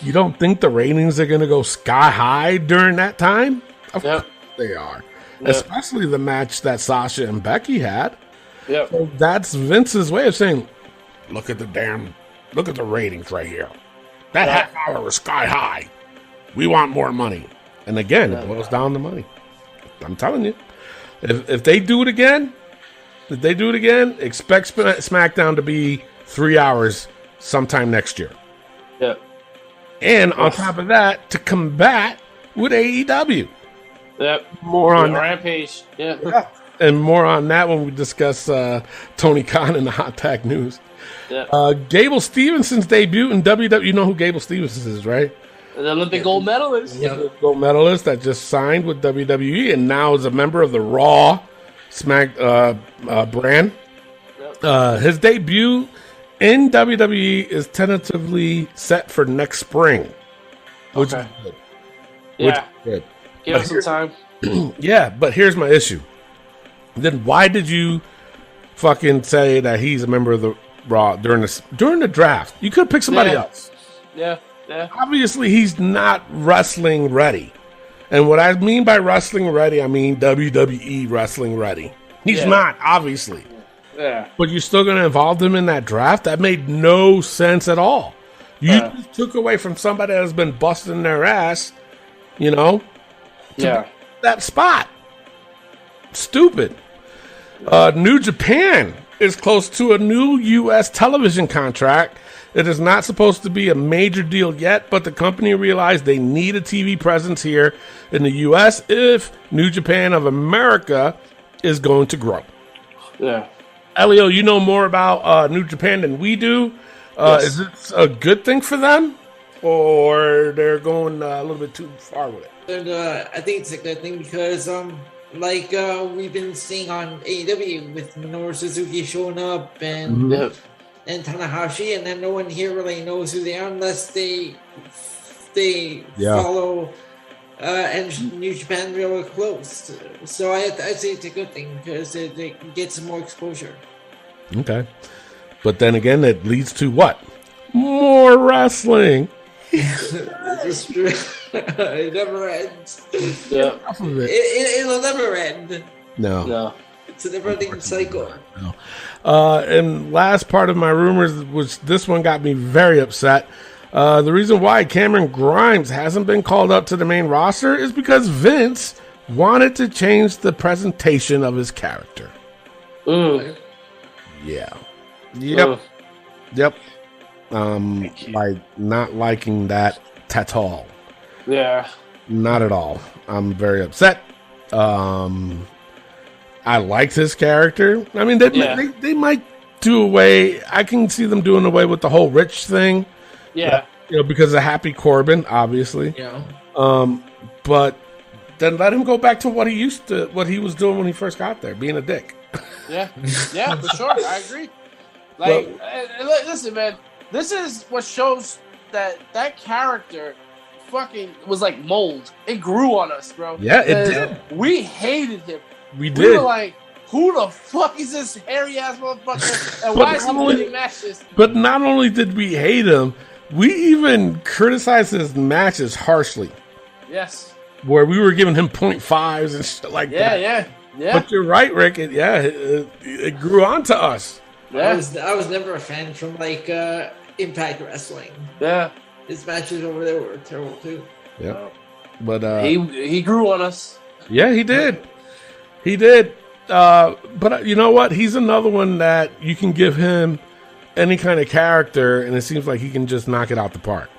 you don't think the ratings are going to go sky high during that time? Of course they are. Yep. Especially the match that Sasha and Becky had. Yep. So that's Vince's way of saying, look at the ratings right here. That half hour was sky high. We want more money. And again, it boils down to money. I'm telling you. If they do it again, expect SmackDown to be 3 hours sometime next year. Yeah. And on top of that, to combat with AEW. Yep. More on Rampage. Yeah. And more on that when we discuss Tony Khan and the Hot Tag News. Yeah. Gable Stevenson's debut in WWE. You know who Gable Stevenson is, right? The Olympic gold medalist. Yeah. Gold medalist that just signed with WWE and now is a member of the Raw brand. Yep. His debut in WWE is tentatively set for next spring, which is good. Good. Give him some time. Yeah, but here's my issue. Then why did you fucking say that he's a member of the Raw during the draft. You could pick somebody else. Yeah. Obviously, he's not wrestling ready. And what I mean by wrestling ready, I mean WWE wrestling ready. He's not, obviously. Yeah. But you're still going to involve him in that draft? That made no sense at all. You just took away from somebody that has been busting their ass, that spot. Stupid. New Japan is close to a new U.S. television contract. It is not supposed to be a major deal yet, but the company realized they need a TV presence here in the U.S. if New Japan of America is going to grow. Yeah. Elio, you know more about New Japan than we do. Yes. Is it a good thing for them, or they're going a little bit too far with it? And I think it's a good thing because, we've been seeing on AEW with Minoru Suzuki showing up and Tanahashi, and then no one here really knows who they are unless they follow and New Japan real close. So I say it's a good thing because they get some more exposure. Okay. But then again, it leads to what? More wrestling. It's true. It never ends. Yeah. It'll never end. No. It's a never-ending cycle. No. And last part of my rumors, which this one got me very upset. The reason why Cameron Grimes hasn't been called up to the main roster is because Vince wanted to change the presentation of his character. Yeah. Yep. By not liking that at all. Yeah. Not at all. I'm very upset. I liked his character. I mean, they might do away. I can see them doing away with the whole Rich thing. Yeah. Because of Happy Corbin, obviously. Yeah. But then let him go back to what he was doing when he first got there, being a dick. Yeah, for sure. I agree. Listen, man, this is what shows that character fucking was like mold. It grew on us, bro. Yeah, it did. We hated him. We were like, who the fuck is this hairy ass motherfucker? And why is he winning matches? But not only did we hate him, we even criticized his matches harshly. Yes. Where we were giving him 0.5s and shit like that. Yeah. But you're right, Rick. It grew on to us. Yeah. I was never a fan from Impact Wrestling. Yeah. His matches over there were terrible too. Yeah. But he grew on us. Yeah, he did. He did. But you know what? He's another one that you can give him any kind of character, and it seems like he can just knock it out the park.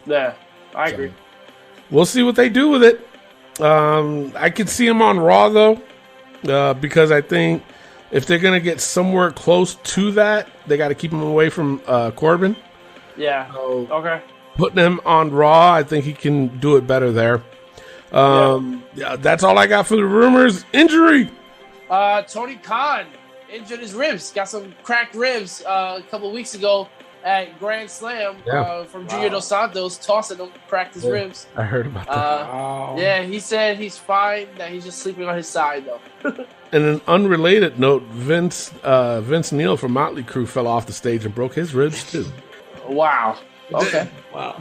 Yeah, I agree. We'll see what they do with it. I could see him on Raw, though, because I think if they're going to get somewhere close to that, they got to keep him away from Corbin. Yeah. So okay. Putting him on Raw, I think he can do it better there. Yeah, that's all I got for the rumors. Injury. Tony Khan injured his ribs. Got some cracked ribs a couple weeks ago at Grand Slam from Junior Dos Santos, tossing him, cracked his ribs. I heard about that. Yeah, he said he's fine, that he's just sleeping on his side, though. And an unrelated note, Vince Neil from Motley Crue fell off the stage and broke his ribs, too. Wow. Okay. Wow.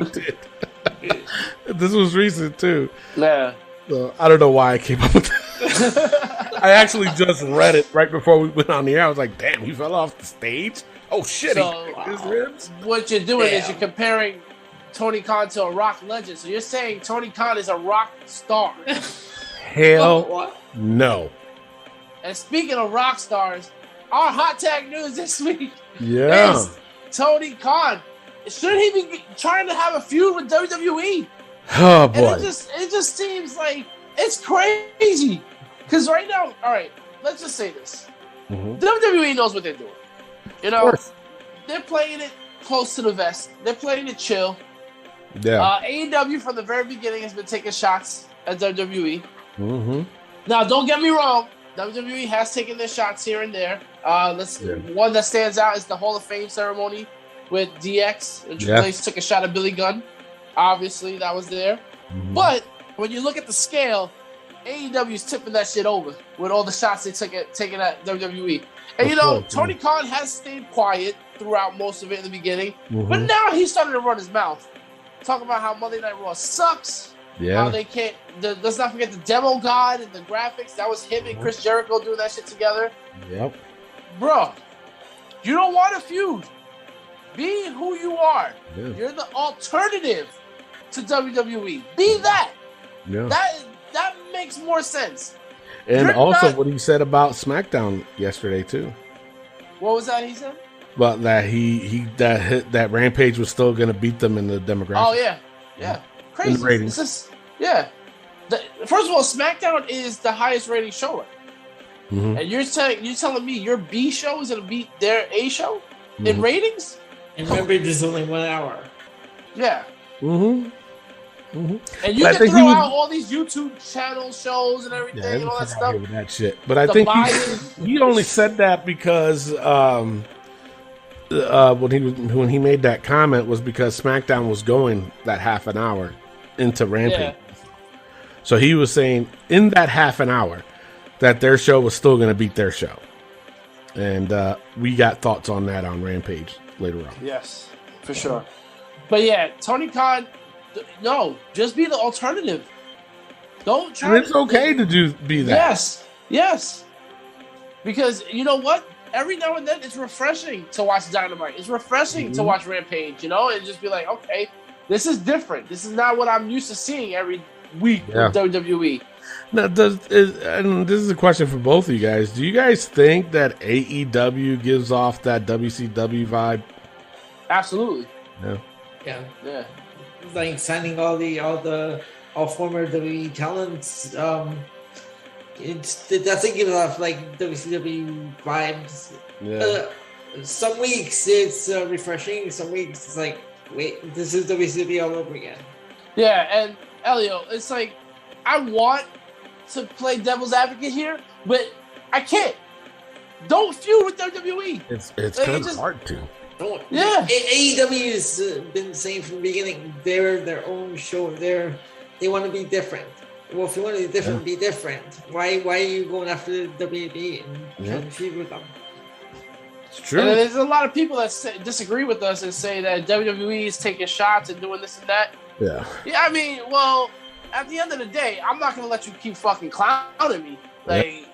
This was recent, too. Yeah. So, I don't know why I came up with that. I actually just read it right before we went on the air. I was like, damn, he fell off the stage? Oh, shit. So, his ribs? What you're doing is you're comparing Tony Khan to a rock legend. So you're saying Tony Khan is a rock star. Hell no. And speaking of rock stars, our hot tag news this week is Tony Khan. Shouldn't he be trying to have a feud with WWE? Oh, boy. And it just seems like it's crazy. Because right now, all right, let's just say this. WWE knows what they're doing. You know, they're playing it close to the vest. They're playing it chill. Yeah. AEW from the very beginning has been taking shots at WWE. Now, don't get me wrong. WWE has taken their shots here and there. One that stands out is the Hall of Fame ceremony with DX and Triple H took a shot at Billy Gunn. Obviously, that was there. But when you look at the scale, AEW's tipping that shit over with all the shots they taking at WWE. And you know, Tony Khan has stayed quiet throughout most of it in the beginning, but now he's starting to run his mouth, talking about how Monday Night Raw sucks. Yeah. How they can't. Let's not forget the demo god and the graphics. That was him and Chris Jericho doing that shit together. Yep. Bro, you don't want a feud. Be who you are. Yeah. You're the alternative to WWE. Be that. Yeah. That makes more sense. And also what he said about SmackDown yesterday too. What was that he said? But that that Rampage was still going to beat them in the demographic. Oh yeah. Crazy. In the ratings. First of all, SmackDown is the highest rating show. And you're telling me your B show is going to beat their A show in ratings? And remember, there's only 1 hour. Yeah. And you But can throw out all these YouTube channel shows and everything and all that stuff. With that shit. But I think he only said that because when he made that comment was because SmackDown was going that half an hour into Rampage. Yeah. So he was saying in that half an hour that their show was still going to beat their show. And we got thoughts on that on Rampage later on. Yes, for sure. But yeah, Tony Khan, no, just be the alternative. Don't try. And it's okay to be that. Yes. Because you know what? Every now and then it's refreshing to watch Dynamite. It's refreshing to watch Rampage, you know, and just be like, okay, this is different. This is not what I'm used to seeing every week with WWE. Now, and this is a question for both of you guys. Do you guys think that AEW gives off that WCW vibe? Absolutely. Yeah. Like signing all former WWE talents. It doesn't give off like WCW vibes. Yeah. Some weeks it's refreshing. Some weeks it's like, wait, this is WCW all over again. Yeah, and Elio, it's like I want to play devil's advocate here, but I can't. Don't feud with WWE. It's kind of hard to. Yeah. AEW has been saying from the beginning they're their own show. They want to be different. Well, if you want to be different, be different. Why are you going after WWE and trying to feud with them? It's true. And there's a lot of people that disagree with us and say that WWE is taking shots and doing this and that. Yeah. Yeah, I mean, well, at the end of the day, I'm not going to let you keep fucking clowning me. Like,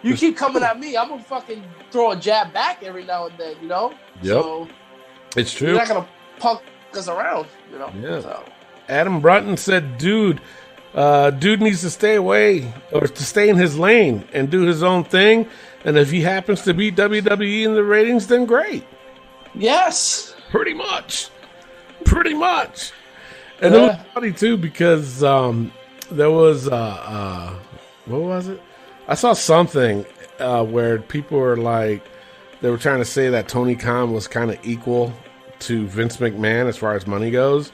you keep coming at me, I'm going to fucking throw a jab back every now and then, you know? Yep. So, it's true. You're not going to punk us around, you know? Yeah. So. Adam Brunton said, dude needs to stay away or to stay in his lane and do his own thing. And if he happens to beat WWE in the ratings, then great. Yes. Pretty much. And it was funny too because there was what was it? I saw something where people were like they were trying to say that Tony Khan was kind of equal to Vince McMahon as far as money goes,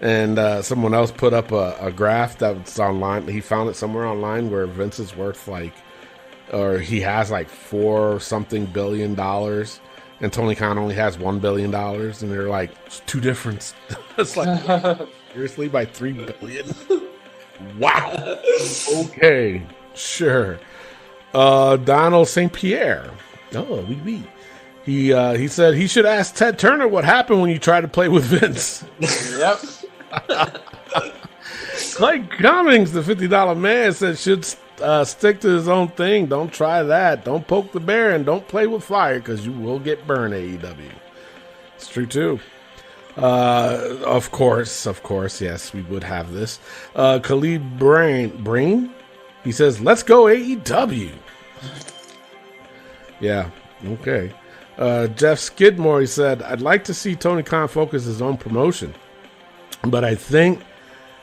and someone else put up a graph that's online. He found it somewhere online where Vince is worth or he has $4 billion. And Tony Khan only has $1 billion, and they're like, it's two difference. It's like, seriously, by $3 billion? Wow. Okay, sure. Donald St. Pierre. Oh, oui. He said he should ask Ted Turner what happened when you tried to play with Vince. Yep. Clay Cummings, the $50 man, said should stick to his own thing. Don't try that. Don't poke the bear and don't play with fire because you will get burned, AEW. It's true, too. Of course, yes, we would have this. Khalid Brain, he says, let's go AEW. Yeah, okay. Jeff Skidmore, he said, I'd like to see Tony Khan focus his own promotion, but I think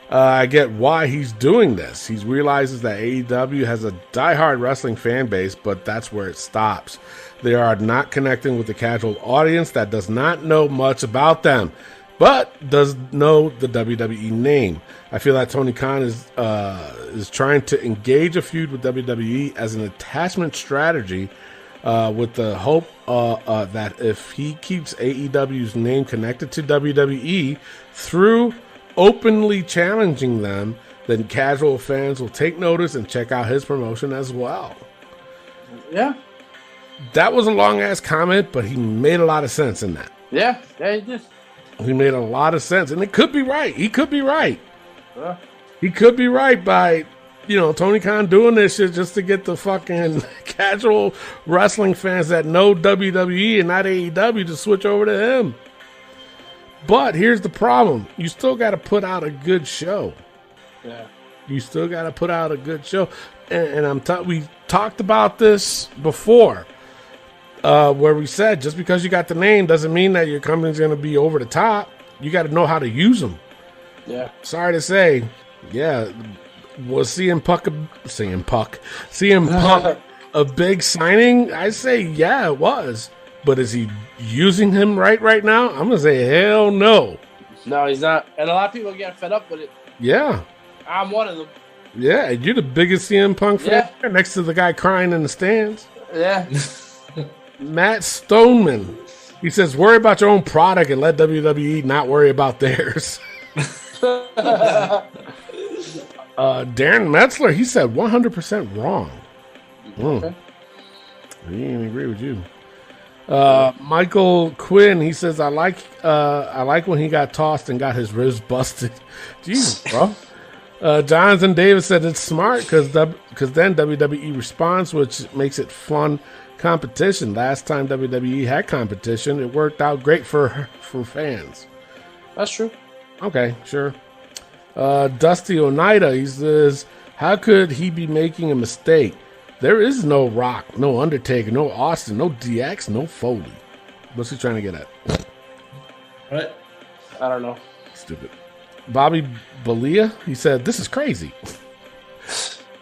I get why he's doing this. He realizes that AEW has a diehard wrestling fan base, but that's where it stops. They are not connecting with the casual audience that does not know much about them, but does know the WWE name. I feel that Tony Khan is trying to engage a feud with WWE as an attachment strategy, with the hope that if he keeps AEW's name connected to WWE through openly challenging them then casual fans will take notice and check out his promotion as well. Yeah. That was a long-ass comment, but he made a lot of sense in that. Yeah, he did. He made a lot of sense, and it could be right. He could be right. Yeah. He could be right by, Tony Khan doing this shit just to get the fucking casual wrestling fans that know WWE and not AEW to switch over to him. But here's the problem. You still got to put out a good show. Yeah. You still got to put out a good show. And we talked about this before, where we said just because you got the name doesn't mean that your company's going to be over the top. You got to know how to use them. Yeah. Sorry to say, yeah, was CM Punk a big signing? I say, yeah, it was. But is he using him right now? I'm going to say, hell no. No, he's not. And a lot of people get fed up with it. Yeah. I'm one of them. Yeah, you're the biggest CM Punk fan next to the guy crying in the stands. Yeah. Matt Stoneman. He says, worry about your own product and let WWE not worry about theirs. Darren Metzler, he said 100% wrong. Okay. He didn't agree with you. Michael Quinn, he says, I like when he got tossed and got his ribs busted. Jesus, bro. Jonathan Davis said it's smart because then WWE responds, which makes it fun competition. Last time WWE had competition, it worked out great for fans. That's true. Okay, sure. Dusty Oneida, he says, how could he be making a mistake? There is no Rock, no Undertaker, no Austin, no DX, no Foley. What's he trying to get at? What? I don't know. Stupid. Bobby Balia, he said, this is crazy.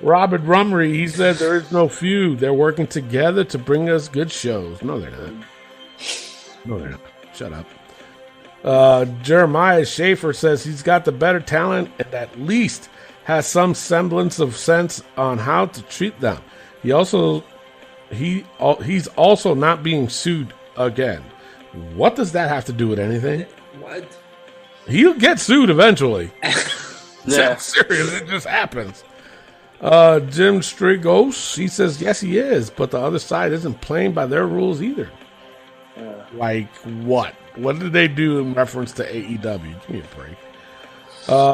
Robert Rumry, he said, there is no feud. They're working together to bring us good shows. No, they're not. No, they're not. Shut up. Jeremiah Schaefer says he's got the better talent and at least has some semblance of sense on how to treat them. He's also not being sued again. What does that have to do with anything? What? He'll get sued eventually. Yeah. Serious, it just happens. Jim Strigos, he says yes, he is, but the other side isn't playing by their rules either. Like what? What did they do in reference to AEW? Give me a break.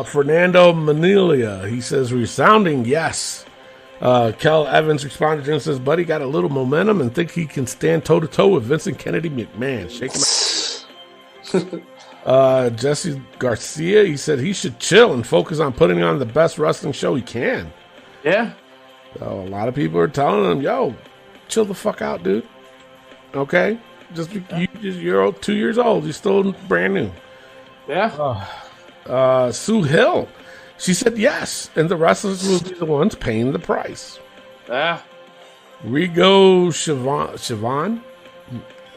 Fernando Manilia, he says resounding yes. Kel Evans responded to him and says, buddy got a little momentum and think he can stand toe-to-toe with Vincent Kennedy McMahon. Shake him out. Jesse Garcia, he said he should chill and focus on putting on the best wrestling show he can. Yeah. So a lot of people are telling him, yo, chill the fuck out, dude. Okay? You're 2 years old. You're still brand new. Yeah. Sue Hill, she said yes, and the wrestlers will be the ones paying the price. Yeah. Rigo Siobhan?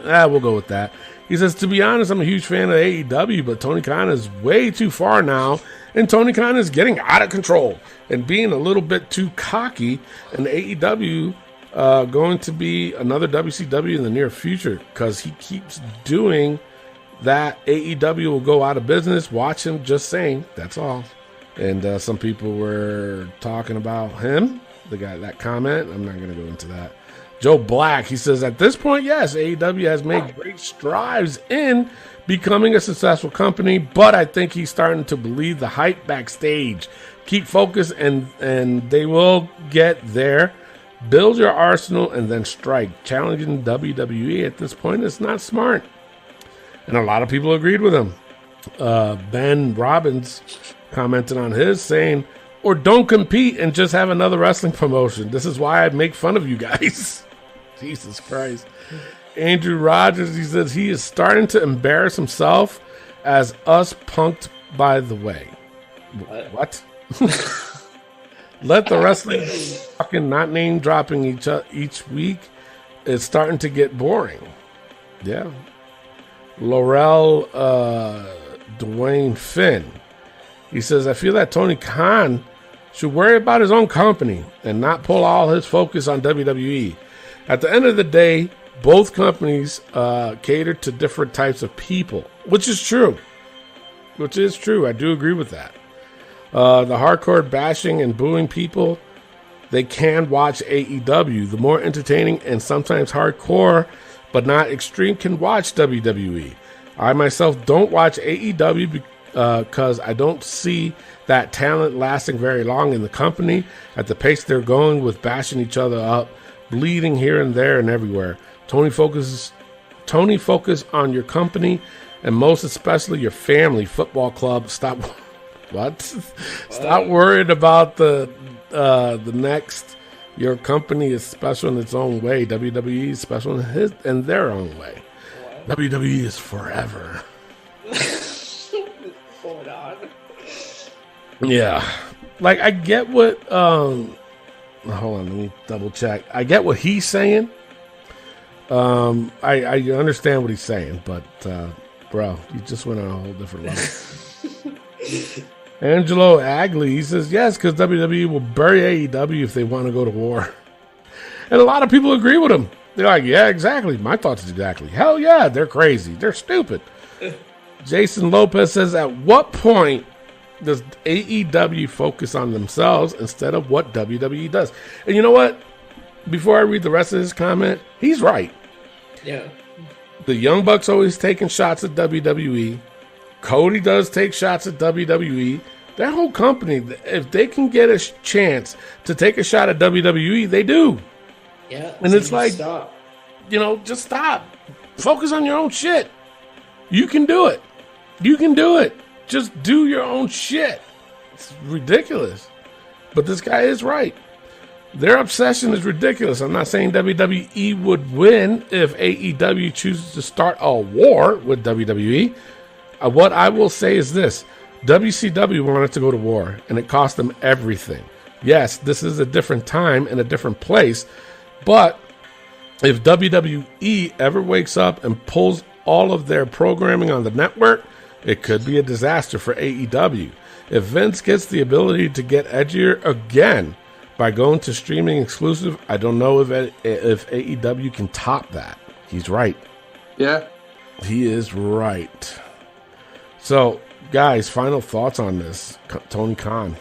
We'll go with that. He says, to be honest, I'm a huge fan of AEW, but Tony Khan is way too far now, and Tony Khan is getting out of control and being a little bit too cocky, and AEW going to be another WCW in the near future because he keeps doing that. AEW will go out of business. Watch him, just saying. That's all. And some people were talking about him, the guy, that comment. I'm not going to go into that. Joe Black, he says, at this point, yes, AEW has made great strides in becoming a successful company, but I think he's starting to believe the hype backstage. Keep focused, and they will get there. Build your arsenal and then strike. Challenging WWE at this point is not smart. And a lot of people agreed with him. Ben Robbins commented on his, saying, or don't compete and just have another wrestling promotion. This is why I make fun of you guys. Jesus Christ. Andrew Rogers, he says he is starting to embarrass himself as us punked by the way. What? Let the wrestling fucking not name dropping each week. It's starting to get boring. Yeah. Laurel Dwayne Finn. He says, I feel that Tony Khan should worry about his own company and not pull all his focus on WWE. At the end of the day, both companies cater to different types of people, which is true. I do agree with that. The hardcore bashing and booing people, they can watch AEW. The more entertaining and sometimes hardcore, but not extreme, can watch WWE. I myself don't watch AEW because I don't see that talent lasting very long in the company at the pace they're going with bashing each other up, bleeding here and there and everywhere. Tony, focus on your company and most especially your family football club. Stop worrying about the next. Your company is special in its own way. WWE is special in their own way. What? WWE is forever. Hold on. Yeah. Like, I get what hold on, let me double check. I get what he's saying. I understand what he's saying, but bro, you just went on a whole different level. Angelo Agley, he says, yes, because WWE will bury AEW if they want to go to war. And a lot of people agree with him. They're like, yeah, exactly. My thoughts is exactly. Hell yeah, they're crazy. They're stupid. Jason Lopez says, at what point does AEW focus on themselves instead of what WWE does? And you know what? Before I read the rest of his comment, he's right. Yeah. The Young Bucks always taking shots at WWE. Cody does take shots at WWE. That whole company, if they can get a chance to take a shot at WWE, they do. Yeah. And it's like, stop. Just stop. Focus on your own shit. You can do it. You can do it. Just do your own shit. It's ridiculous. But this guy is right. Their obsession is ridiculous. I'm not saying WWE would win if AEW chooses to start a war with WWE. What I will say is this. WCW wanted to go to war, and it cost them everything. Yes, this is a different time and a different place, but if WWE ever wakes up and pulls all of their programming on the network, it could be a disaster for AEW. If Vince gets the ability to get edgier again by going to streaming exclusive, I don't know if AEW can top that. He's right. Yeah. He is right. So, guys, final thoughts on this. Tony Khan.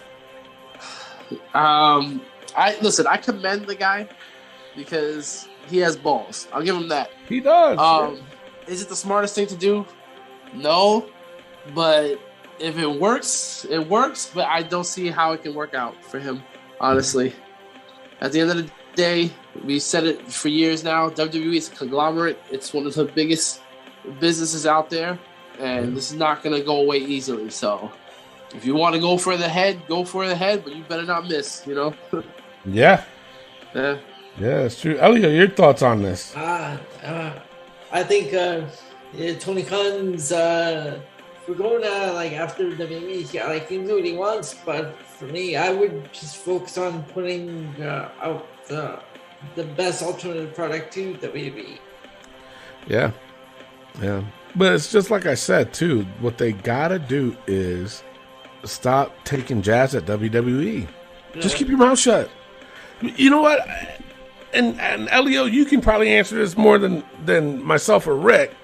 I commend the guy because he has balls. I'll give him that. He does. Is it the smartest thing to do? No. But if it works, it works. But I don't see how it can work out for him, honestly. At the end of the day, we said it for years now, WWE is a conglomerate. It's one of the biggest businesses out there. And this is not going to go away easily. So if you want to go for the head, go for the head. But you better not miss, Yeah. Yeah. Yeah, it's true. Elio, your thoughts on this? I think Tony Khan's we're going after WWE. He can do what he wants, but for me, I would just focus on putting out the best alternative product to WWE. Yeah. But it's just like I said too. What they gotta do is stop taking jabs at WWE. Yeah. Just keep your mouth shut. You know what? And Elio, you can probably answer this more than myself or Rick.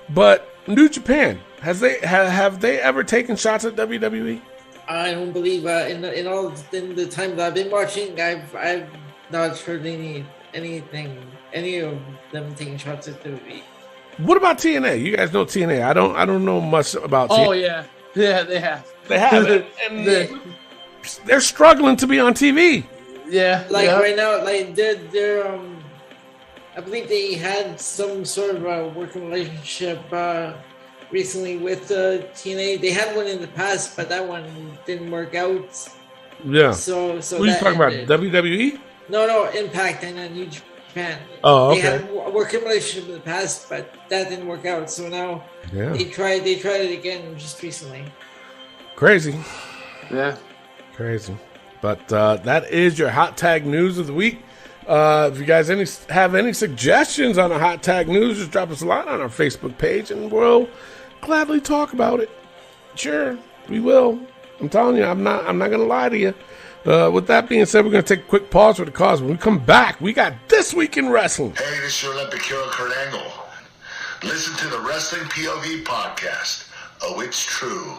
But New Japan, have they ever taken shots at WWE? I don't believe in the time that I've been watching, I've not heard any of them taking shots at WWE. What about TNA? You guys know TNA. I don't know much about TNA. Oh yeah, they have. They have it, and they're struggling to be on TV. Yeah, right now, they're I believe they had some sort of working relationship recently with TNA. They had one in the past, but that one didn't work out. Yeah. So what are you talking about? WWE? No, Impact and New Japan. Oh, okay. They had a working relationship in the past, but that didn't work out. So now they tried it again just recently. Crazy. Yeah. Crazy. But that is your hot tag news of the week. If you guys have any suggestions on the hot tag news, just drop us a line on our Facebook page, and we'll gladly talk about it. Sure, we will. I'm telling you, I'm not gonna lie to you. With that being said, we're gonna take a quick pause for the cause. When we come back, we got This Week in Wrestling. Hey, this is your Olympic hero, Kurt Angle. Listen to the Wrestling POV podcast. Oh, it's true.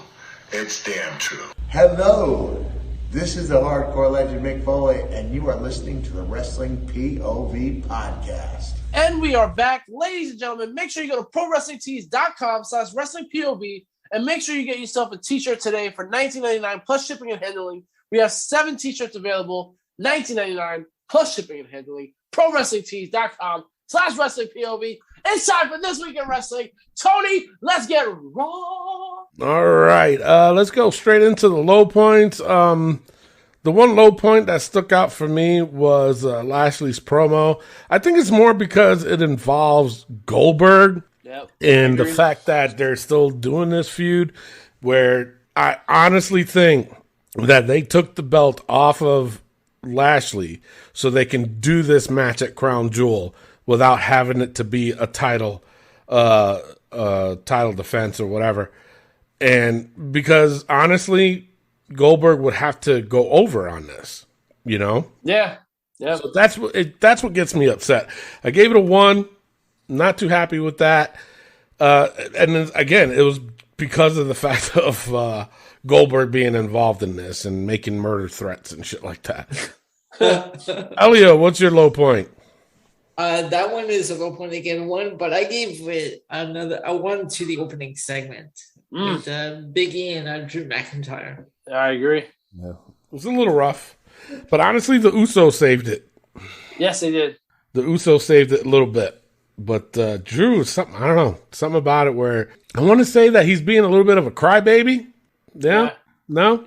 It's damn true. Hello, this is the hardcore legend Mick Foley, and you are listening to the Wrestling POV podcast. And we are back, ladies and gentlemen. Make sure you go to ProWrestlingTees.com/WrestlingPOV and make sure you get yourself a t-shirt today for $19.99 plus shipping and handling. We have 7 t-shirts available, $19.99 plus shipping and handling. ProWrestlingTees.com/WrestlingPOV. It's time for This Week in Wrestling. Tony, let's get raw. All right, let's go straight into the low points. The one low point that stuck out for me was Lashley's promo. I think it's more because it involves Goldberg and the fact that they're still doing this feud, where I honestly think that they took the belt off of Lashley so they can do this match at Crown Jewel without having it to be a title defense or whatever. And because honestly, Goldberg would have to go over on this, you know? Yeah. So that's what gets me upset. I gave it a 1. Not too happy with that. And then, again, it was because of the fact of Goldberg being involved in this and making murder threats and shit like that. Elio, what's your low point? That one is a low point again, 1, but I gave it a 1 to the opening segment with Big E and Drew McIntyre. I agree. Yeah. It was a little rough, but honestly, the Usos saved it. Yes, they did. The Usos saved it a little bit, but Drew, something I don't know, something about it where I want to say that he's being a little bit of a crybaby. Yeah. No.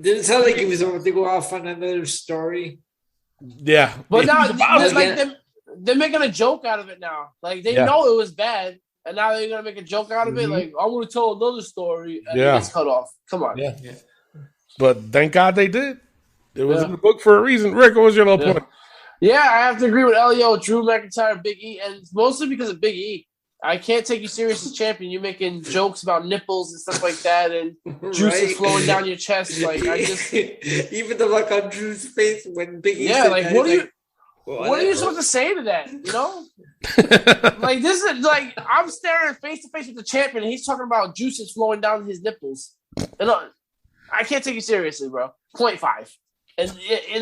Didn't sound like he was about to go off on another story. Yeah, but now they're making a joke out of it now. Like they know it was bad, and now they're gonna make a joke out of it. Like I want to tell another story, and it gets cut off. Come on. Yeah. But thank God they did. It was in the book for a reason. Rick, what was your low point? Yeah, I have to agree with Elio, Drew McIntyre, Big E, and mostly because of Big E. I can't take you serious as champion. You're making jokes about nipples and stuff like that, and juices flowing down your chest. Like I just even the look on Drew's face when Big E. Yeah, like what are you? What are you supposed to say to that? You know, like this is like I'm staring face to face with the champion, and he's talking about juices flowing down his nipples. And I can't take you seriously, bro. 0.5, and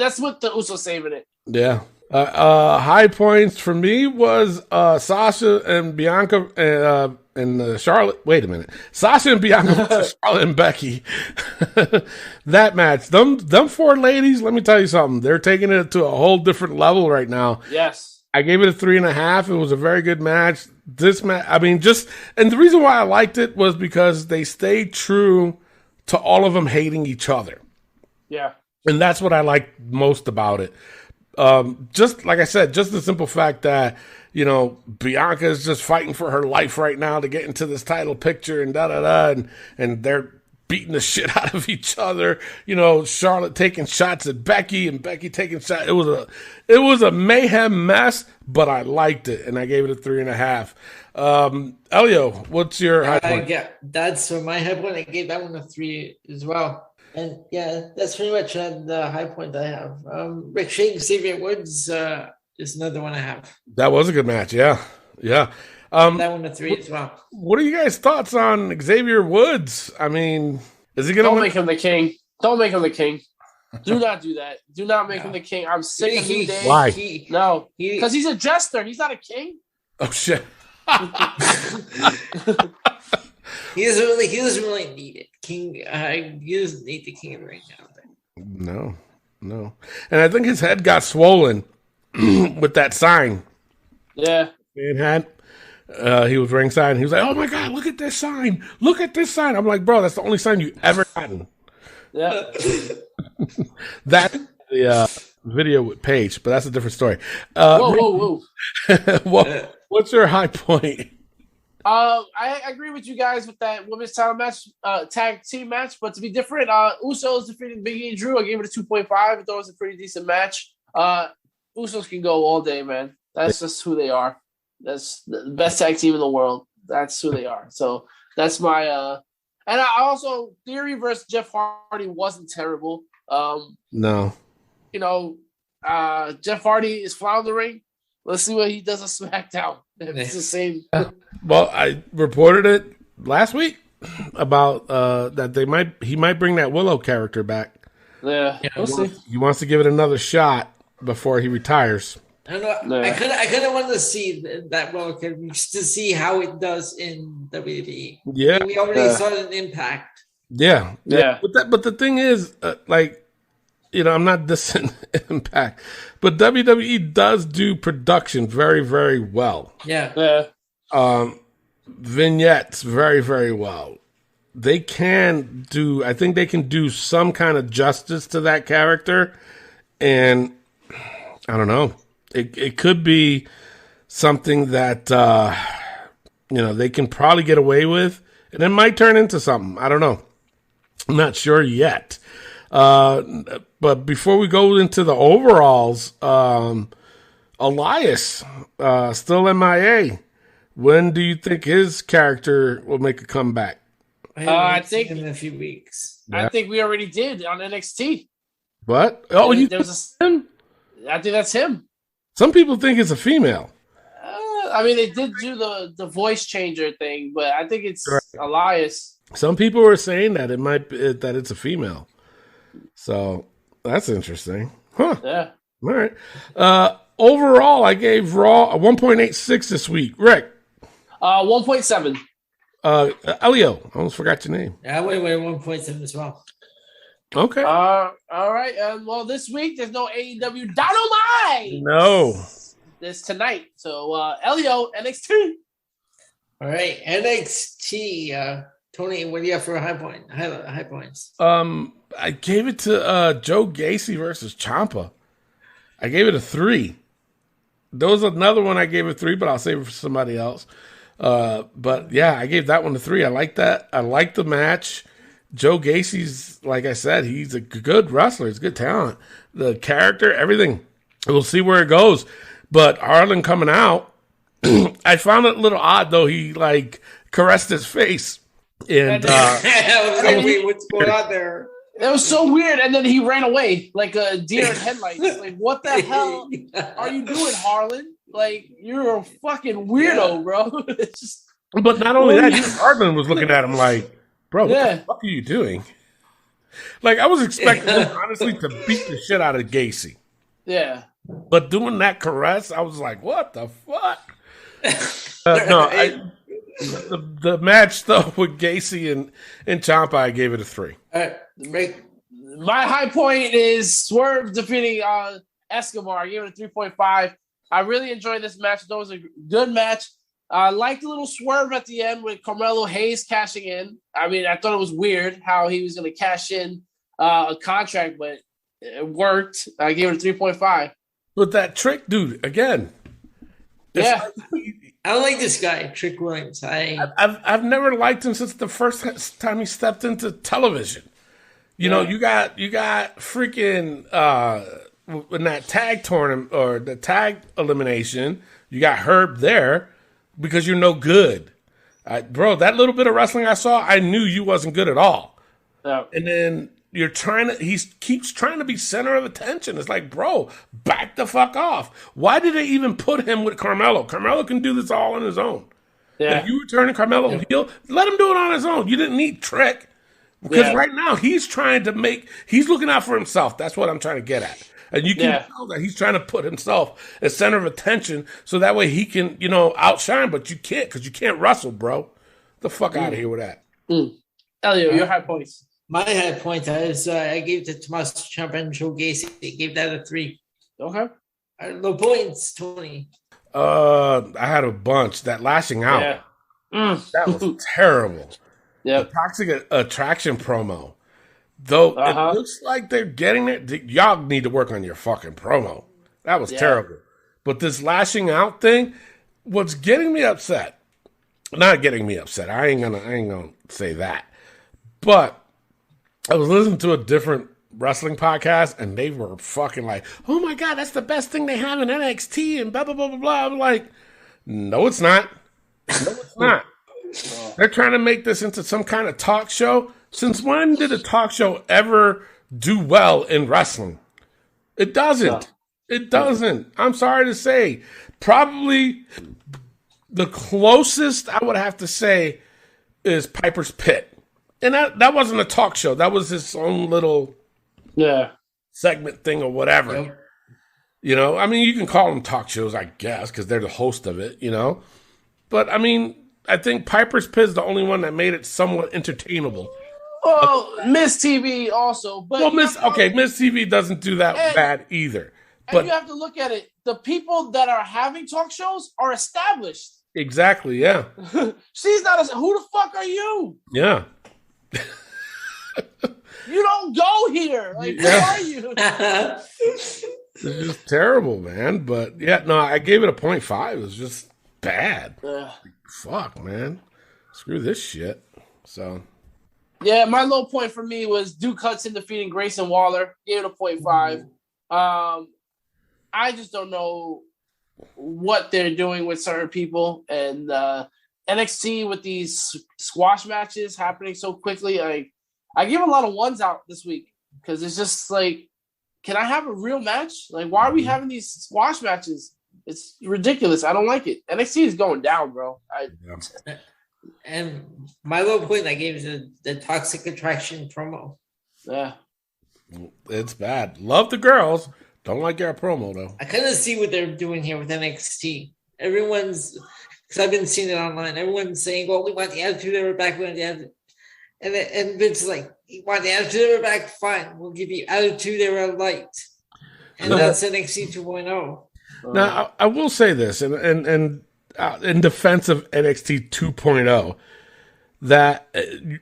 that's what the Usos saving it. Yeah. High points for me was Sasha and Bianca and Charlotte. Wait a minute, Sasha and Bianca, Charlotte and Becky. That match, them 4 ladies. Let me tell you something. They're taking it to a whole different level right now. Yes, I gave it a 3.5. It was a very good match. This match, I mean, and the reason why I liked it was because they stayed true to all of them hating each other. Yeah, and that's what I liked most about it. Just like I said, just the simple fact that, you know, Bianca is just fighting for her life right now to get into this title picture and and they're beating the shit out of each other. You know, Charlotte taking shots at Becky and Becky taking shots. It was a mayhem mess, but I liked it and I gave it a 3.5. Elio, what's your high point? Yeah, that's my high point. I gave that one a 3 as well. And yeah, that's pretty much the high point I have. Rick Shane, Xavier Woods is another one I have. That was a good match, yeah. That one a 3 as well. What are you guys' thoughts on Xavier Woods? I mean, is he going to Don't make him the king. Don't make him the king. Do not do that. Do not make him the king. I'm sick of New Day. Why? No, because he's a jester. He's not a king. Oh, shit. He doesn't really need it. He doesn't need the king right now. No. And I think his head got swollen with that sign. Yeah. Man had. He was ringside and he was like, "Oh my God, look at this sign. Look at this sign." I'm like, "Bro, that's the only sign you ever gotten." Yeah. That the video with Paige, but that's a different story. Whoa. What's your high point? I agree with you guys with that women's title match, tag team match, but to be different, Usos defeated Big E and Drew. I gave it a 2.5. I thought it was a pretty decent match. Usos can go all day, man. That's just who they are. That's the best tag team in the world. That's who they are. So that's my and I also Theory versus Jeff Hardy wasn't terrible. No. You know, Jeff Hardy is floundering. Let's see what he does on SmackDown. It's the same. Well, I reported it last week. about that he might bring that Willow character back. Yeah, we'll see. He wants to give it another shot before he retires. I don't know. I kind of want to see that Willow character just to see how it does in WWE. Yeah, we already saw an impact. Yeah. But the thing is, I'm not dissing Impact, but WWE does do production very, very well. Yeah. Vignettes very, very well. I think they can do some kind of justice to that character, and I don't know. It could be something that they can probably get away with, and it might turn into something. I don't know. I'm not sure yet. But before we go into the overalls, Elias, still MIA. When do you think his character will make a comeback? I think in a few weeks. Yeah. I think we already did on NXT. What? Oh, I think that's him. Some people think it's a female. They did do the voice changer thing, but I think it's Elias. Some people were saying that that it's a female. So that's interesting. Huh. Yeah. All right. Overall, I gave Raw a 1.86 this week. Rick? 1.7. Elio, I almost forgot your name. Yeah, I went 1.7 as well. Okay. All right. Well, this week there's no AEW Dynamite. No. This tonight. So, Elio, NXT. All right, NXT. Tony, what do you have for high points? I gave it to Joe Gacy versus Ciampa. I gave it a 3. There was another one I gave a 3, but I'll save it for somebody else. But yeah, I gave that one a 3. I like that. I like the match. Joe Gacy's, like I said, he's a good wrestler. He's good talent. The character, everything. We'll see where it goes. But Harlan coming out, I found it a little odd though. He caressed his face. And I was like, wait, what's going on there? It was so weird, and then he ran away like a deer in headlights. Like, what the hell are you doing, Harlan? Like, you're a fucking weirdo, bro. It's just... But not only that, even Harlan was looking at him like, bro, what the fuck are you doing? Like, I was expecting him, honestly, to beat the shit out of Gacy. Yeah. But doing that caress, I was like, what the fuck? The match, though, with Gacy and Ciampa, I gave it a 3. My high point is Swerve defeating Escobar. I gave it a 3.5. I really enjoyed this match. It was a good match. I liked the little swerve at the end with Carmelo Hayes cashing in. I thought it was weird how he was going to cash in a contract, but it worked. I gave it a 3.5. But that Trick dude, again. Yeah. I don't like this guy, Trick Williams. I've never liked him since the first time he stepped into television. You know, you got freaking in that tag tournament or the tag elimination, you got Herb there because you're no good. Bro, that little bit of wrestling I saw, I knew you wasn't good at all. And then he keeps trying to be center of attention. It's like, bro, back the fuck off. Why did they even put him with Carmelo? Carmelo can do this all on his own. Yeah. If you were turning Carmelo heel, let him do it on his own. You didn't need Trick. Because right now he's looking out for himself. That's what I'm trying to get at. And you can tell that he's trying to put himself as center of attention so that way he can, outshine, but you can't because you can't wrestle, bro. The fuck out of here with that. Elio, your high points. My high point is I gave it to Tommaso Ciampa and Joe Gacy. I gave that a 3. Okay. Low points, Tony. I had a bunch. That lashing out. Yeah. That was terrible. Yeah. The Toxic Attraction promo. Though it looks like they're getting it. Y'all need to work on your fucking promo. That was terrible. But this lashing out thing was getting me upset. Not getting me upset. I ain't gonna say that. But I was listening to a different wrestling podcast, and they were fucking like, "Oh my god, that's the best thing they have in NXT," and blah blah blah blah blah. I'm like, no, it's not. No, it's not. They're trying to make this into some kind of talk show. Since when did a talk show ever do well in wrestling? It doesn't. It doesn't. I'm sorry to say. Probably the closest I would have to say is Piper's Pit. And that wasn't a talk show. That was his own little segment thing or whatever. Yep. You know, I mean, you can call them talk shows, I guess, because they're the host of it, you know. But, I mean, I think Piper's Pit is the only one that made it somewhat entertainable. Well, Miss TV also. But well, Miss TV doesn't do that bad either. But you have to look at it. The people that are having talk shows are established. Exactly, yeah. She's not who the fuck are you? Yeah. You don't go here. Like, who are you? It's just terrible, man. But yeah, no, I gave it a 0.5. It was just bad. Fuck, man. Screw this shit. So yeah, my low point for me was Duke Hudson defeating Grayson Waller. Gave it a 0.5. I just don't know what they're doing with certain people, and NXT with these squash matches happening so quickly. I give a lot of ones out this week because it's just like, can I have a real match? Like, why are we having these squash matches? It's ridiculous. I don't like it. NXT is going down, bro. And my low point I gave is the Toxic Attraction promo. Yeah. It's bad. Love the girls. Don't like their promo, though. I kind of see what they're doing here with NXT. Everyone's, because I've been seeing it online, everyone's saying, well, we want the Attitude Era back. We want the Attitude. And Vince is like, you want the Attitude Era back? Fine. We'll give you Attitude Era Light. And that's NXT 2.0. Now, I will say this, and in defense of NXT 2.0, that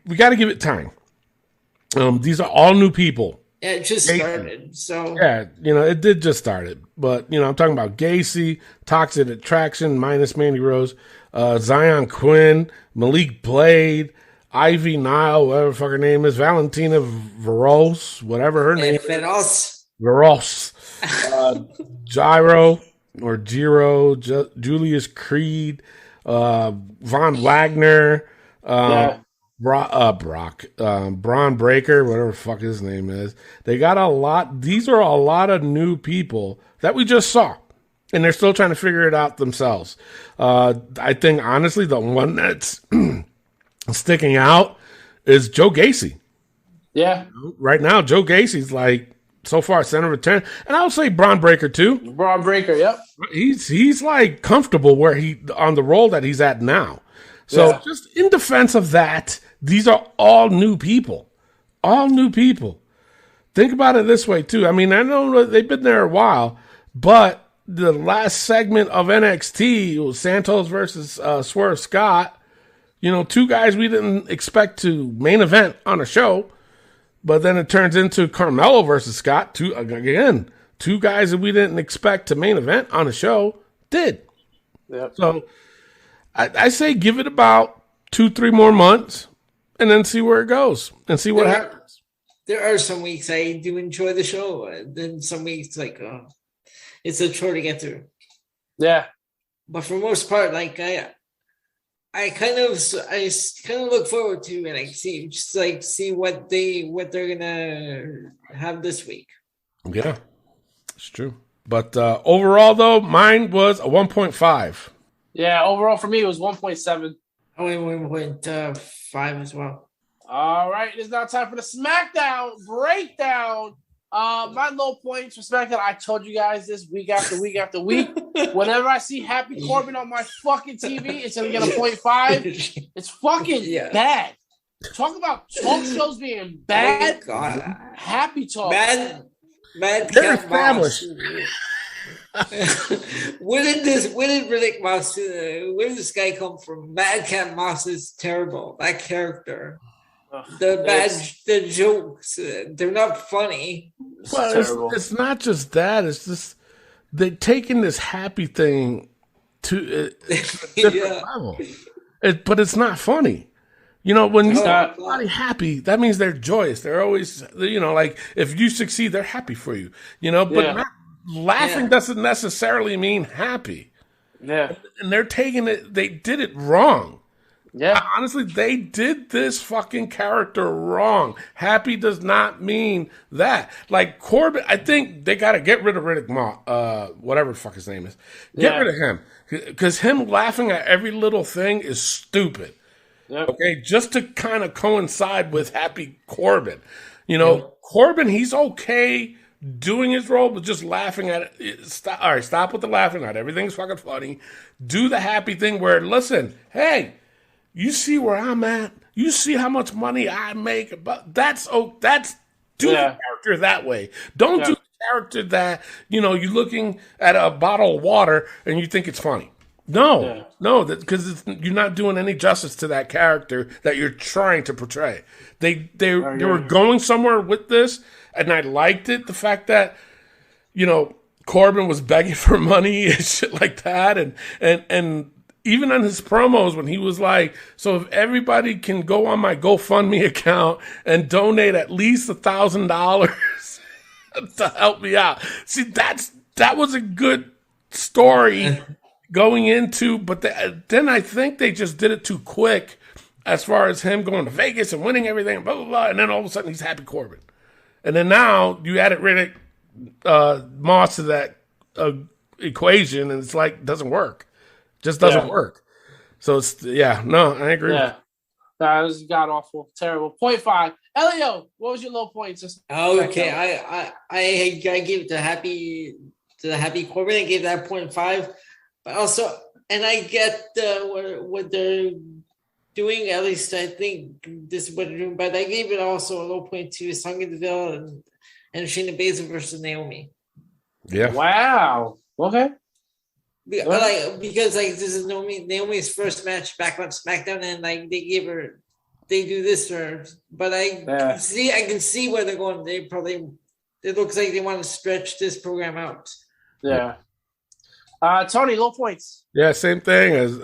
we got to give it time. These are all new people. Yeah, it just started. So yeah, you know, it did just start it. But, you know, I'm talking about Gacy, Toxic Attraction, minus Mandy Rose, Zion Quinn, Malik Blade, Ivy Nile, whatever the fuck her name is, Valentina Veros, whatever her name is. Veros. Gyro or Giro, Julius Creed, Von Wagner, Braun Breaker, whatever the fuck his name is. They got a lot. These are a lot of new people that we just saw, and they're still trying to figure it out themselves. I think, honestly, the one that's sticking out is Joe Gacy. Yeah. Right now, Joe Gacy's like, so far, center of attention. And I would say Braun Breaker, too. Braun Breaker, yep. He's like comfortable where on the role that he's at now. So just in defense of that, these are all new people. All new people. Think about it this way, too. I mean, I know they've been there a while, but the last segment of NXT was Santos versus Swerve Scott. You know, two guys we didn't expect to main event on a show. But then it turns into Carmelo versus Scott. Two guys that we didn't expect to main event on a show did. Yep. So I say give it about 2-3 more months and then see where it goes and see what happens. There are some weeks I do enjoy the show. And then some weeks, like, it's a chore to get through. Yeah. But for the most part, like, I kind of look forward to NXT, just like see what they're gonna have this week. Yeah, it's true. But overall, though, mine was a 1.5. Yeah, overall for me it was 1.7. I went 1.5 as well. All right, it's now time for the SmackDown breakdown. My low points for SmackDown, I told you guys this week after week after week. Whenever I see Happy Corbin on my fucking TV, it's going to get a 0.5. It's fucking bad. Talk about talk shows being bad. Oh God. Happy talk. Mad They're established. Where did Riddick Moss, where did this guy come from? Madcap Moss is terrible. That character. The jokes, they're not funny. Well, it's not just that. It's just they're taking this happy thing to a different level. But it's not funny. You know, when you're somebody happy, that means they're joyous. They're always, you know, like if you succeed, they're happy for you. You know, but not laughing doesn't necessarily mean happy. Yeah. And they're taking it, they did it wrong. Yeah. Honestly, they did this fucking character wrong. Happy does not mean that. Like Corbin, I think they got to get rid of Riddick Moss, whatever the fuck his name is. Get rid of him. Because him laughing at every little thing is stupid. Yep. Okay, just to kind of coincide with Happy Corbin. You know, Corbin, he's okay doing his role, but just laughing at it. All right, stop with the laughing at it. Everything's fucking funny. Do the happy thing where, listen, hey, you see where I'm at. You see how much money I make. But do the character that way. Don't do the character that, you know, you're looking at a bottle of water and you think it's funny. No, because you're not doing any justice to that character that you're trying to portray. They were going somewhere with this, and I liked it. The fact that, you know, Corbin was begging for money and shit like that, and even on his promos when he was like, so if everybody can go on my GoFundMe account and donate at least $1,000 to help me out. See, that was a good story. Going into, but then I think they just did it too quick as far as him going to Vegas and winning everything, blah, blah, blah, and then all of a sudden he's Happy Corbin. And then now you added Riddick Moss to that equation, and it's like, doesn't work. Just doesn't work. So it's, I agree. Yeah. That was god-awful. Terrible. 0.5. Elio, what was your low point? Okay, I gave it to Happy Corbin. I gave that 0.5. But also, and I get what they're doing. At least I think this is what they're doing. But I gave it also a low point to Sonya Deville and Shayna Baszler versus Naomi. Yeah. Wow. Okay. Because this is Naomi's first match back on SmackDown, and like they do this for her. But I can see where they're going. It looks like they want to stretch this program out. Yeah. Tony, low points. Yeah, same thing as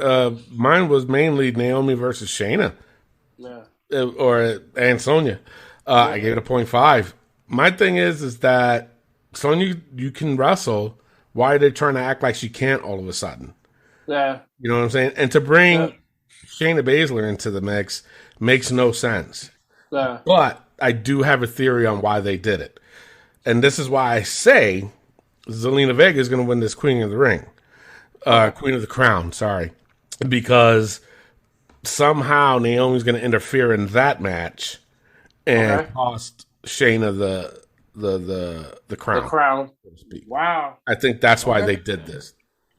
mine was mainly Naomi versus Shayna. Yeah. And Sonya. I gave it a 0.5. My thing is that Sonya, you can wrestle. Why are they trying to act like she can't all of a sudden? Yeah. You know what I'm saying? And to bring Shayna Baszler into the mix makes no sense. Yeah. But I do have a theory on why they did it. And this is why I say Zelina Vega is going to win this Queen of the Ring. Queen of the Crown, sorry. Because somehow Naomi's going to interfere in that match and cost Shayna the crown. The crown. So to speak. Wow. I think that's why they did this.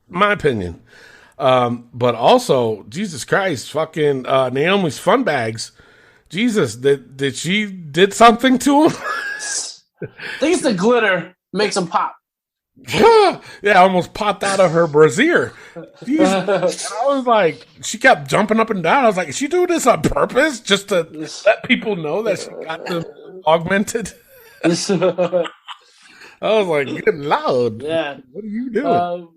My opinion. But also, Jesus Christ, fucking Naomi's fun bags. Jesus, did she did something to him? I think it's the glitter makes them pop. Yeah, almost popped out of her brassiere. I was like, she kept jumping up and down. I was like, is she doing this on purpose just to let people know that she got them augmented? I was like, good Lord. Yeah. What are you doing?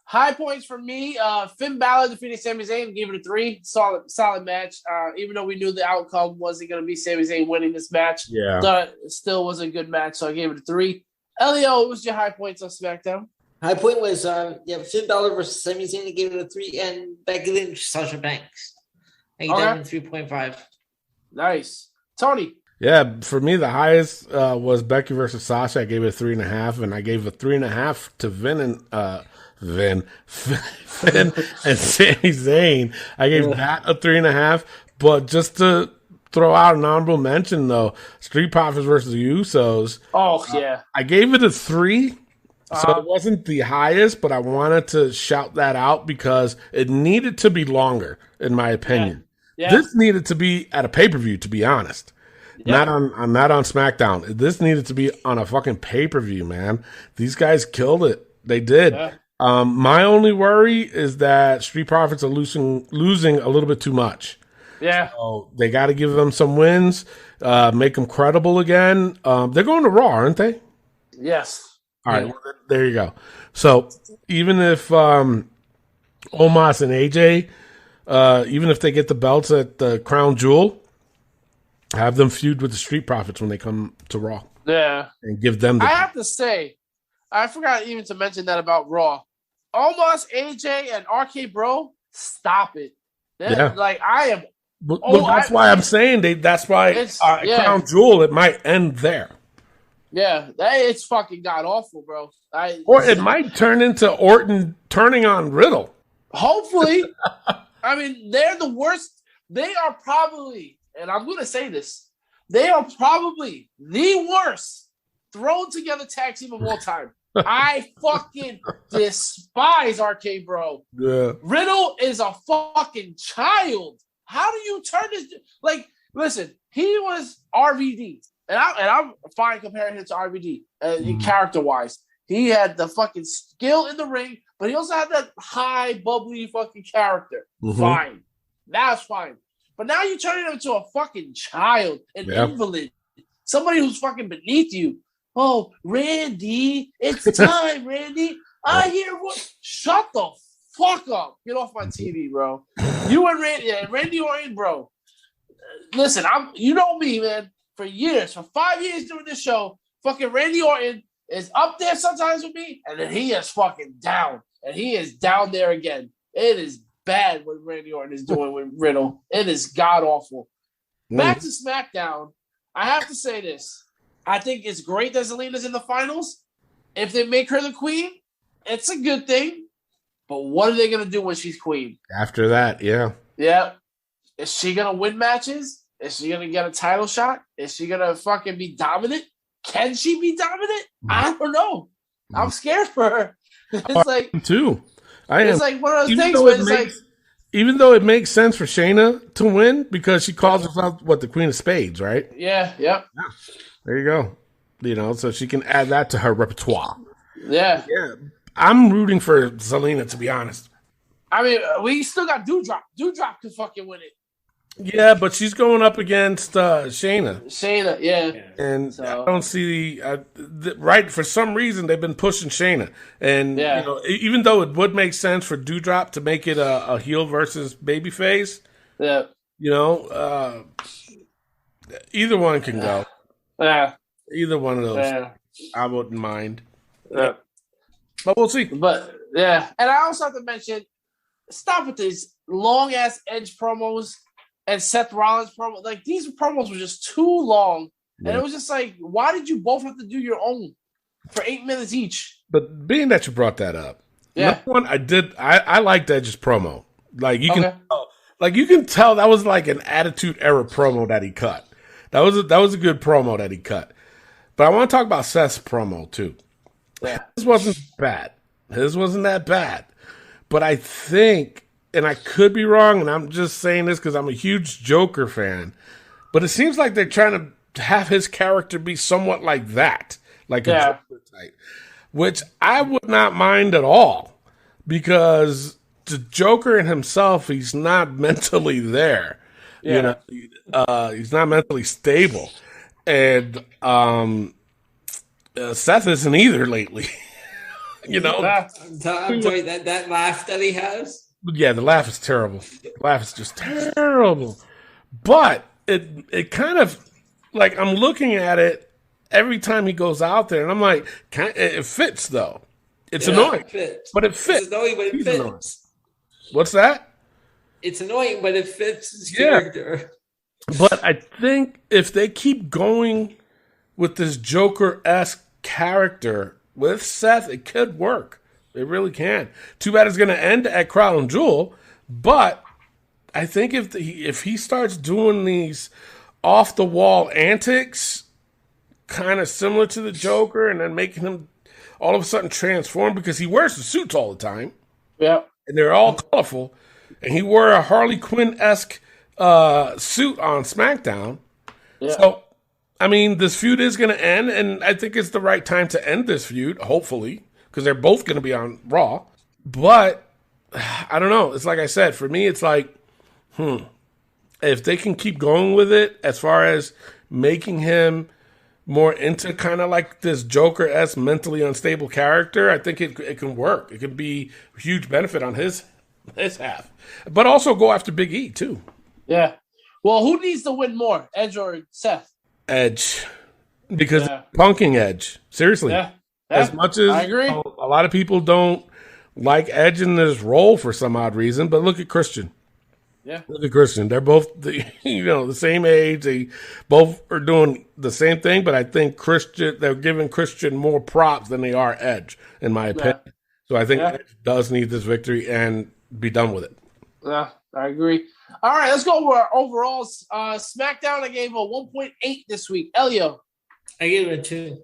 High points for me. Finn Balor defeated Sami Zayn. Gave it a 3. Solid match. Even though we knew the outcome wasn't going to be Sami Zayn winning this match. Yeah. But it still was a good match, so I gave it a 3. Elio, what was your high points on SmackDown? High point was Finn Balor versus Sami Zayn. I gave it a 3, and Becky Lynch, Sasha Banks. I gave that 3.5. Nice. Tony. Yeah, for me the highest was Becky versus Sasha. I gave it a 3.5, and I gave a 3.5 to Finn and Sami Zayn. I gave that a 3.5. But just to throw out an honorable mention though, Street Profits versus the Usos. Oh yeah. I gave it a 3. So it wasn't the highest, but I wanted to shout that out because it needed to be longer, in my opinion. Yeah. This needed to be at a pay-per-view, to be honest. Yeah. Not on SmackDown. This needed to be on a fucking pay-per-view, man. These guys killed it. They did. Yeah. My only worry is that Street Profits are losing a little bit too much. Yeah. So they got to give them some wins, make them credible again. They're going to Raw, aren't they? Yes. All right, well, there you go. So even if Omos and AJ, even if they get the belts at the Crown Jewel, have them feud with the Street Profits when they come to Raw. Yeah. And give them the... I have to say, I forgot even to mention that about Raw. Omos, AJ, and RK Bro, stop it. Like, I am... Well, that's why I'm saying that's why Crown Jewel, it might end there. Yeah, it's fucking god awful, bro. Or it might turn into Orton turning on Riddle. Hopefully. I mean, they're the worst they are probably, and I'm going to say this, they are probably the worst thrown together tag team of all time. I fucking despise RK Bro. Yeah. Riddle is a fucking child. How do you turn this? Like, listen, he was RVD, and I'm fine comparing him to RVD character wise. He had the fucking skill in the ring, but he also had that high, bubbly fucking character. Fine, that's fine. But now you're turning him into a fucking child, an invalid, somebody who's fucking beneath you. Oh, Randy, it's time, Randy. I hear what? Shut the fuck up. Get off my TV, bro. You and Randy Orton, bro. Listen, you know me, man. For 5 years doing this show, fucking Randy Orton is up there sometimes with me, and then he is fucking down. And he is down there again. It is bad what Randy Orton is doing with Riddle. It is god-awful. Back to SmackDown, I have to say this. I think it's great that Zelina's in the finals. If they make her the queen, it's a good thing. But what are they going to do when she's queen? After that, yeah. Yeah. Is she going to win matches? Is she going to get a title shot? Is she going to fucking be dominant? Can she be dominant? I don't know. I'm scared for her. It's like too. It's like one of those things where it's like, even though it makes sense for Shayna to win because she calls herself the Queen of Spades, right? Yeah, yep. Yeah. There you go. You know, so she can add that to her repertoire. Yeah. Yeah. I'm rooting for Zelina, to be honest. I mean, we still got Doudrop. Doudrop could fucking win it. Yeah, but she's going up against Shayna. Shayna, yeah. And I don't see right, for some reason they've been pushing Shayna. And you know, even though it would make sense for Doudrop to make it a heel versus babyface, you know, either one can go. Yeah. Either one of those. I wouldn't mind. But we'll see. But yeah. And I also have to mention, stop with these long ass Edge promos and Seth Rollins promo. Like, these promos were just too long. And it was just like, why did you both have to do your own for 8 minutes each? But being that you brought that up, number one, I liked Edge's promo. Like you can tell that was like an Attitude Era promo that he cut. That was a good promo that he cut. But I want to talk about Seth's promo too. Yeah. His wasn't bad. His wasn't that bad. But I think, and I could be wrong, and I'm just saying this because I'm a huge Joker fan, but it seems like they're trying to have his character be somewhat like that, like a Joker type, which I would not mind at all, because the Joker in himself, he's not mentally there. You know, he's not mentally stable, and Seth isn't either lately. You know, I'm sorry, that laugh that he has. Yeah, the laugh is terrible. The laugh is just terrible. But it kind of, like, I'm looking at it every time he goes out there, and I'm like, it fits though. It's annoying, but it fits. It's annoying, but it fits. Annoying. What's that? It's annoying, but it fits his character. But I think if they keep going with this Joker-esque character with Seth, it could work. It really can. Too bad it's going to end at Crown and Jewel, but I think if he starts doing these off-the-wall antics, kind of similar to the Joker, and then making him all of a sudden transform, because he wears the suits all the time. Yeah. And they're all colorful. And he wore a Harley Quinn-esque suit on SmackDown. Yeah. So, I mean, this feud is going to end, and I think it's the right time to end this feud, hopefully, because they're both going to be on Raw. But, I don't know. It's like I said, for me, it's like, if they can keep going with it as far as making him more into kind of like this Joker-esque mentally unstable character, I think it can work. It can be a huge benefit on his half. But also go after Big E, too. Yeah. Well, who needs to win more, Edge or Seth? Edge. Because punking Edge. Seriously. Yeah. As much as I agree. A lot of people don't like Edge in this role for some odd reason, but look at Christian. Yeah. Look at Christian. They're both the same age. They both are doing the same thing, but I think they're giving Christian more props than they are Edge, in my opinion. So I think Edge does need this victory and be done with it. Yeah, I agree. All right, let's go over our overalls. SmackDown, I gave a 1.8 this week. Elio. I gave it a 2.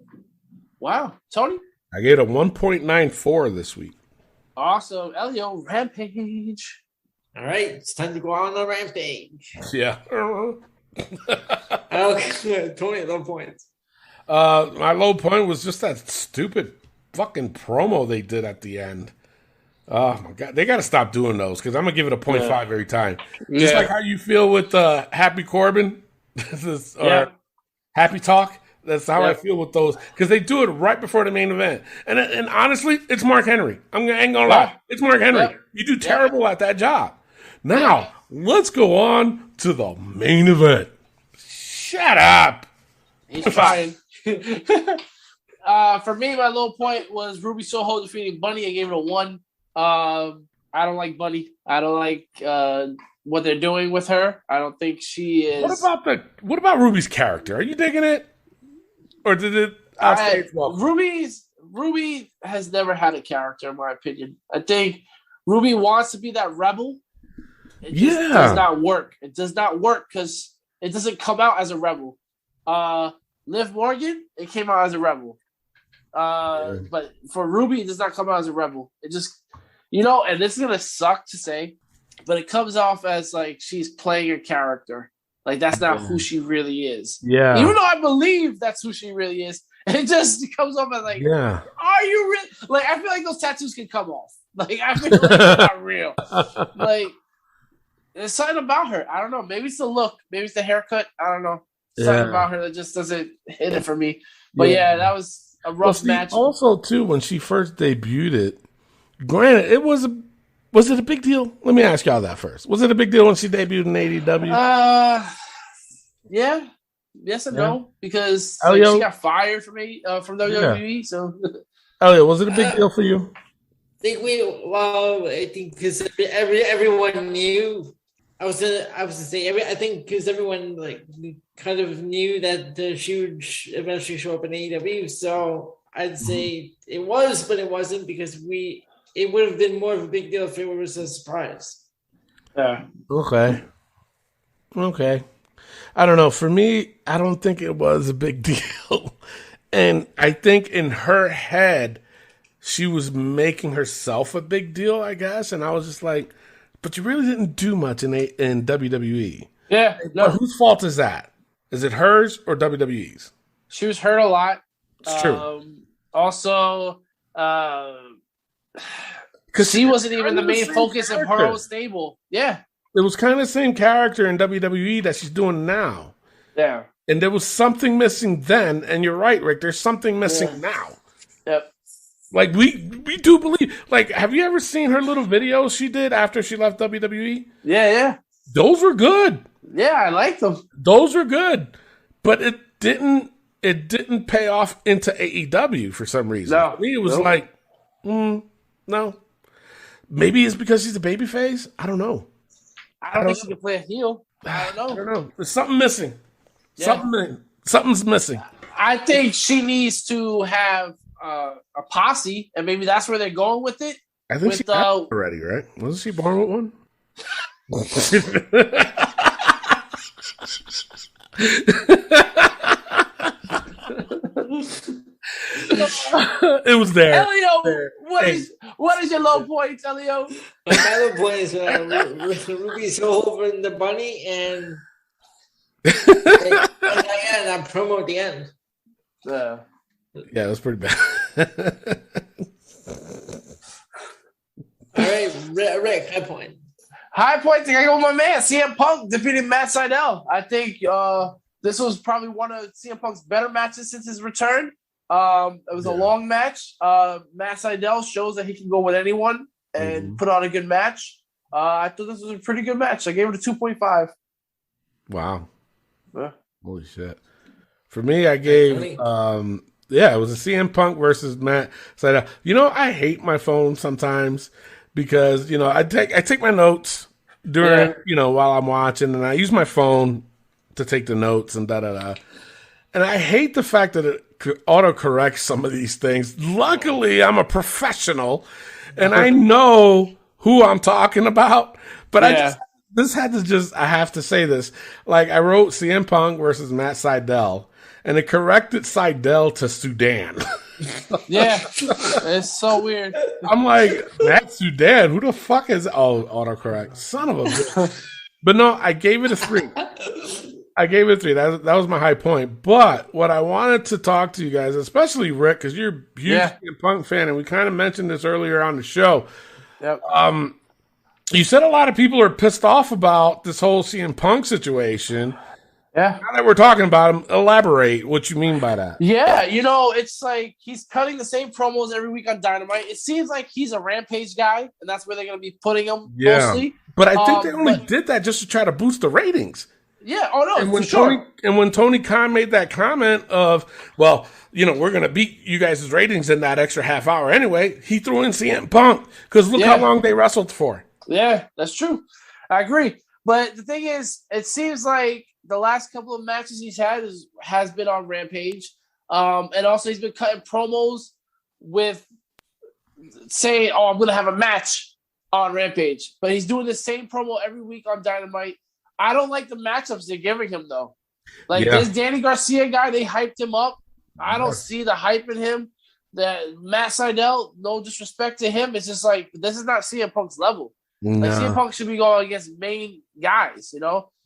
Wow. Tony? I gave it a 1.94 this week. Awesome. Elio, Rampage. All right, it's time to go on a rampage. Yeah. Okay, 20 low points. My low point was just that stupid fucking promo they did at the end. Oh my god, they got to stop doing those because I'm gonna give it a 0.5 every time. Just like how you feel with Happy Corbin, or Happy Talk. That's how I feel with those because they do it right before the main event. And honestly, it's Mark Henry. I ain't gonna lie, it's Mark Henry. You do terrible at that job. Now let's go on to the main event. Shut up. He's fine. For me, my low point was Ruby Soho defeating Bunny. I gave it a 1. I don't like Bunny. I don't like what they're doing with her. I don't think she is. What about Ruby's character? Are you digging it, or did it? Ruby has never had a character, in my opinion. I think Ruby wants to be that rebel. It just does not work. It does not work because it doesn't come out as a rebel. Liv Morgan, it came out as a rebel. But for Ruby, it does not come out as a rebel. It just, and this is going to suck to say, but it comes off as like she's playing a character. Like that's not who she really is. Yeah. Even though I believe that's who she really is, it just comes off as like, are you really? Like, I feel like those tattoos can come off. Like, I feel like it's not real. Like, there's something about her. I don't know. Maybe it's the look. Maybe it's the haircut. I don't know. Something about her that just doesn't hit it for me. But that was a rough match. Also, too, when she first debuted it, granted, was it a big deal? Let me ask y'all that first. Was it a big deal when she debuted in AEW? Yeah. Yes and no, because she got fired from WWE. So, Elliot, was it a big deal for you? I think because everyone knew. I was gonna say I think because everyone like kind of knew that she would eventually show up in AEW. So I'd say it was, but it wasn't because it would have been more of a big deal if it was a surprise. Yeah. Okay. I don't know. For me, I don't think it was a big deal. And I think in her head, she was making herself a big deal, I guess. And I was just like, but you really didn't do much in WWE. Yeah. No. But whose fault is that? Is it hers or WWE's? She was hurt a lot. It's true. Also, because she wasn't even the main focus of her own stable. Yeah. It was kind of the same character in WWE that she's doing now. Yeah. And there was something missing then, and you're right, Rick. There's something missing now. Yep. Like, we do believe... Like, have you ever seen her little videos she did after she left WWE? Yeah. Those were good. Yeah, I like them. Those were good. But it didn't pay off into AEW for some reason. No. For me, it was like, no. Maybe it's because she's a babyface? I don't know. I don't think she can play a heel. I don't know. There's something missing. Yeah. Something's missing. I think she needs to have a posse, and maybe that's where they're going with it. I think she had already, right? Wasn't she born with one? It was there. Elio, what is your low point, Elio? My low point is Ruby's over in the bunny and that promo at the end. Yeah, it was pretty bad. All right, Rick, high point. High point, I go with my man. CM Punk defeated Matt Sydal. I think this was probably one of CM Punk's better matches since his return. It was a long match. Matt Sydal shows that he can go with anyone and put on a good match. I thought this was a pretty good match. I gave it a 2.5. Wow. Yeah. Holy shit. For me, I gave, it was a CM Punk versus Matt Sydal. I hate my phone sometimes because, I take my notes during, while I'm watching, and I use my phone to take the notes and da-da-da. And I hate the fact that it autocorrects some of these things. Luckily, I'm a professional, and I know who I'm talking about. But this had to just, I have to say this. Like, I wrote CM Punk versus Matt Sydal, and it corrected Sydal to Sudan. Yeah, it's so weird. I'm like, Matt Sudan? Who the fuck is, autocorrect. Son of a bitch. But no, I gave it a 3. That was my high point. But what I wanted to talk to you guys, especially Rick, because you're a huge CM Punk fan, and we kind of mentioned this earlier on the show. Yep. You said a lot of people are pissed off about this whole CM Punk situation. Yeah. Now that we're talking about him, elaborate what you mean by that. Yeah, it's like he's cutting the same promos every week on Dynamite. It seems like he's a Rampage guy, and that's where they're going to be putting him mostly. But I think they only did that just to try to boost the ratings. Yeah, no, and when Tony Khan made that comment of, well, we're going to beat you guys' ratings in that extra half hour anyway, he threw in CM Punk because look how long they wrestled for. Yeah, that's true. I agree. But the thing is, it seems like the last couple of matches he's had has been on Rampage. And also he's been cutting promos with saying, I'm going to have a match on Rampage. But he's doing the same promo every week on Dynamite. I don't like the matchups they're giving him, though. Like, this Danny Garcia guy, they hyped him up. I don't see the hype in him. That Matt Sydal, no disrespect to him, it's just like, this is not CM Punk's level. No. Like, CM Punk should be going against main guys,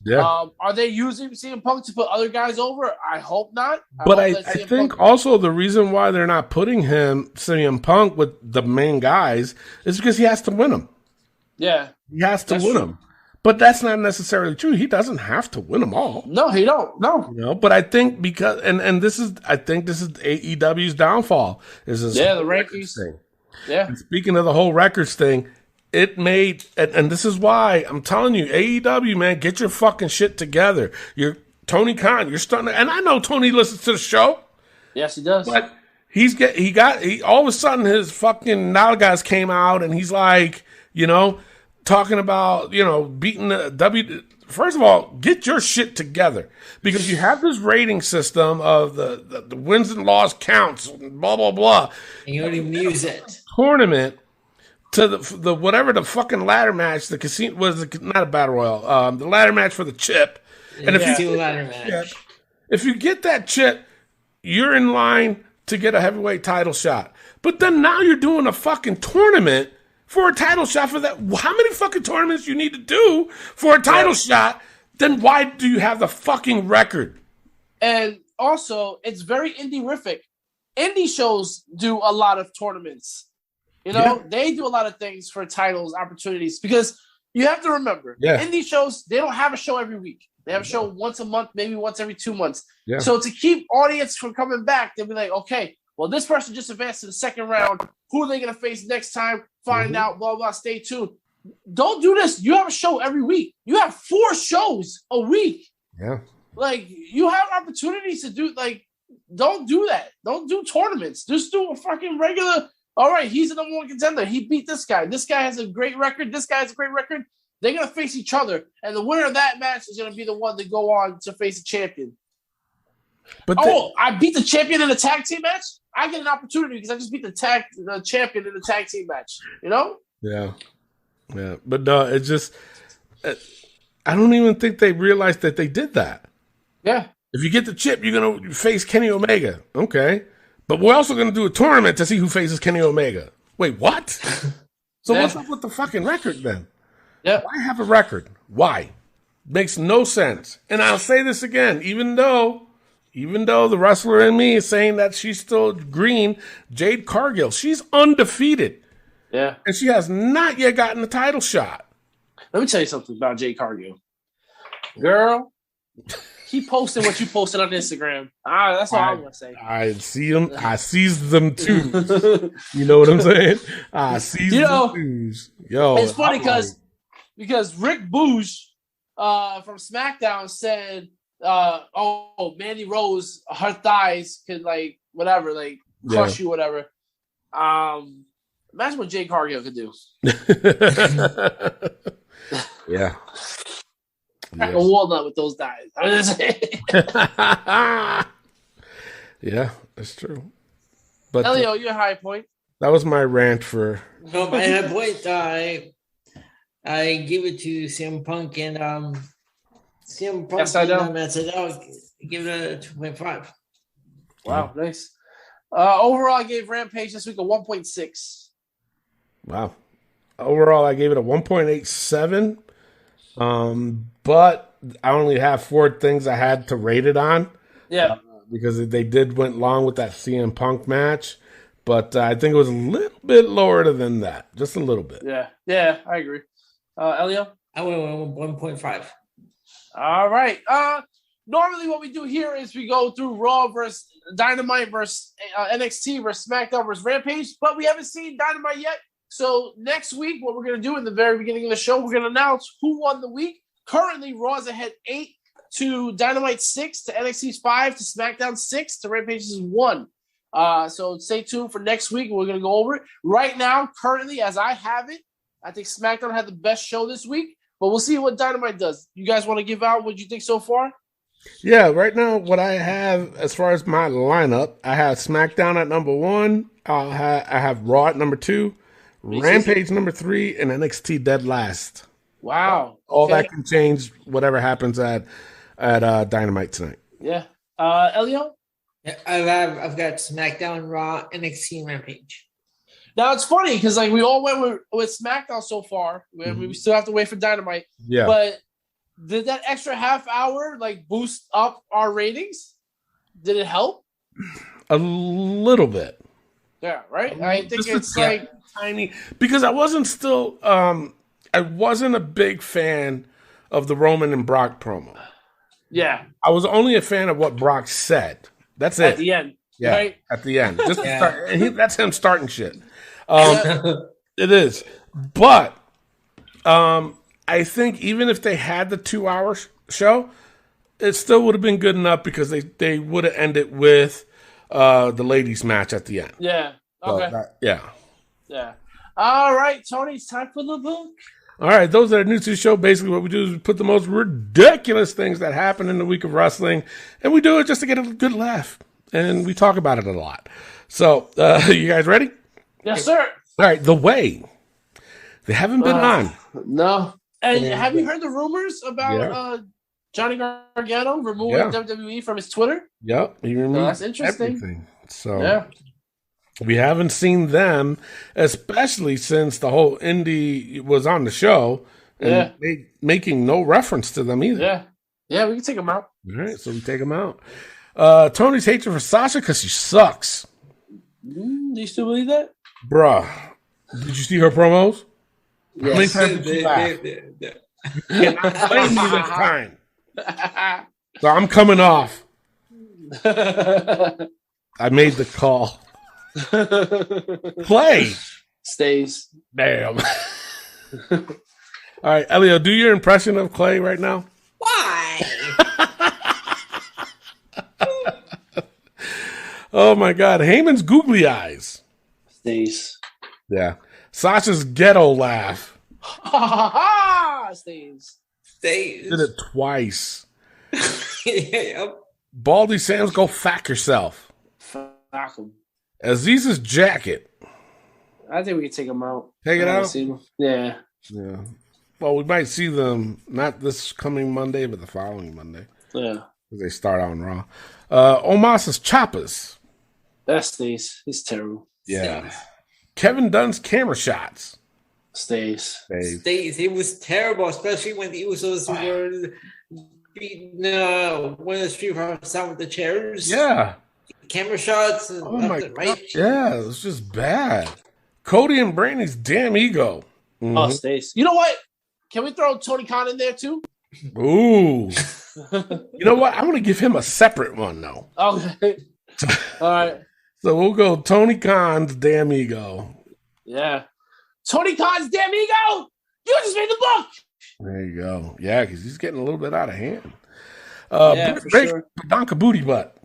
Yeah. Are they using CM Punk to put other guys over? I hope not. I think also the reason why they're not putting CM Punk with the main guys is because he has to win them. Yeah. He has to win them. But that's not necessarily true. He doesn't have to win them all. No, he don't. No. But I think because this is AEW's downfall. The rankings thing. Yeah. And speaking of the whole records thing, it made and this is why I'm telling you, AEW, man, get your fucking shit together. You're Tony Khan. You're starting to, and I know Tony listens to the show. Yes, he does. But he all of a sudden his fucking Nalgas came out and he's like, talking about, beating the First of all, get your shit together because you have this rating system of the wins and loss counts, blah, blah, blah. And you don't even use it. Tournament to the whatever the fucking ladder match, the casino was not a battle royal, the ladder match for the chip. And if you get that chip, you're in line to get a heavyweight title shot. But then now you're doing a fucking tournament for a title shot for that. How many fucking tournaments you need to do for a title shot? Then why do you have the fucking record? And also, it's very indie-rific. Indie shows do a lot of tournaments. They do a lot of things for titles, opportunities, because you have to remember, indie shows, they don't have a show every week. They have a show once a month, maybe once every 2 months. Yeah. So to keep audience from coming back, they'll be like, okay, well, this person just advanced to the second round. Who are they going to face next time? Find out, blah, blah, stay tuned. Don't do this. You have a show every week. You have 4 shows a week. Yeah. Like, you have opportunities to do, don't do that. Don't do tournaments. Just do a fucking regular, all right, he's the number 1 contender. He beat this guy. This guy has a great record. This guy has a great record. They're going to face each other. And the winner of that match is going to be the one to go on to face the champion. But I beat the champion in a tag team match? I get an opportunity because I just beat the champion in the tag team match. Yeah. Yeah. But no, it's just, I don't even think they realized that they did that. Yeah. If you get the chip, you're going to face Kenny Omega. Okay. But we're also going to do a tournament to see who faces Kenny Omega. Wait, what? So what's up with the fucking record then? Yeah. Why have a record? Why? Makes no sense. And I'll say this again, even though the wrestler in me is saying that she's still green, Jade Cargill, she's undefeated. Yeah. And she has not yet gotten the title shot. Let me tell you something about Jade Cargill. Girl, keep posting what you posted on Instagram. That's all I'm going to say. I see them. I seize them too. You know what I'm saying? I seize them too. Yo, it's funny because Rick Boosh from SmackDown said, Mandy Rose, her thighs could crush you, whatever. Imagine what Jade Cargill could do. Yeah. Crack a walnut with those thighs. Yeah, that's true. But Elio, your high point. That was my rant for. No, my high point. I give it to CM Punk and CM Punk. Yes, I know. I give it a 2.5. Wow, nice. Overall, I gave Rampage this week a 1.6. Wow. Overall, I gave it a 1.87. But I only have 4 things I had to rate it on. Yeah. Because they went long with that CM Punk match. But I think it was a little bit lower than that. Just a little bit. Yeah, I agree. Elio? I went with 1.5. All right. Normally what we do here is we go through Raw versus Dynamite versus NXT versus SmackDown versus Rampage, but we haven't seen Dynamite yet. So next week, what we're going to do in the very beginning of the show, we're going to announce who won the week. Currently, Raw's ahead 8 to Dynamite 6 to NXT's 5 to SmackDown 6 to Rampage's 1. So stay tuned for next week. We're going to go over it. Right now, currently, as I have it, I think SmackDown had the best show this week, but we'll see what Dynamite does. You guys want to give out what you think so far? Yeah, right now, what I have as far as my lineup, I have SmackDown at number 1. I have Raw at number 2, Rampage number 3, and NXT dead last. Wow. All that can change whatever happens at Dynamite tonight. Yeah. Elio? Yeah, I've got SmackDown, Raw, NXT, and Rampage. Now it's funny because we all went with SmackDown so far. We still have to wait for Dynamite. Yeah. But did that extra half hour boost up our ratings? Did it help? A little bit. Yeah, right? I think it's tiny, because I wasn't a big fan of the Roman and Brock promo. Yeah. I was only a fan of what Brock said. That's it. At the end. Yeah, right? At the end. Just to start, and that's him starting shit. It is. But I think even if they had the 2-hour show, it still would have been good enough because they would have ended with the ladies match at the end. Yeah. Okay. Yeah. All right, Tony, it's time for the book. All right, those that are new to the show, basically what we do is we put the most ridiculous things that happen in the week of wrestling, and we do it just to get a good laugh, and we talk about it a lot. So, you guys ready? Yes, sir. All right, The Way. They haven't been on. No. And have you heard the rumors about Johnny Gargano removing WWE from his Twitter? Yep, he removed that's interesting. everything. So, we haven't seen them, especially since the whole indie was on the show and making no reference to them either. Yeah, we can take them out. All right, so we take them out. Tony's hatred for Sasha because she sucks. Do you still believe that? Bruh, did you see her promos? Yes. How many times did you laugh? You cannot blame me this time. So I'm coming off. I made the call. Play. Stays. Damn. All right, Elio, do your impression of Clay right now. Why? Oh my God, Heyman's googly eyes. Stays. Yeah. Sasha's ghetto laugh. Stays. Stays. Did it twice. Yep. Baldy Sam's go fuck yourself. Fuck him. Aziz's jacket. I think we can take them out. Take it out? Yeah. Yeah. Well, we might see them not this coming Monday, but the following Monday. Yeah. Because they start on Raw. Omos's choppers. That stays. He's terrible. Yeah. Kevin Dunn's camera shots. Stays. Stays. It was terrible, especially when the Usos were beating one of the Street Profits out with the chairs. Yeah. Camera shots. And oh my God. Right. Yeah, it was just bad. Cody and Brandy's damn ego. Mm-hmm. Oh, Stace. You know what? Can we throw Tony Khan in there too? Ooh. You know what? I'm going to give him a separate one, though. Okay. All right. So we'll go Tony Khan's damn ego. Yeah. Tony Khan's damn ego! You just made the book! There you go. Yeah, because he's getting a little bit out of hand. Yeah, for sure. Donka booty butt.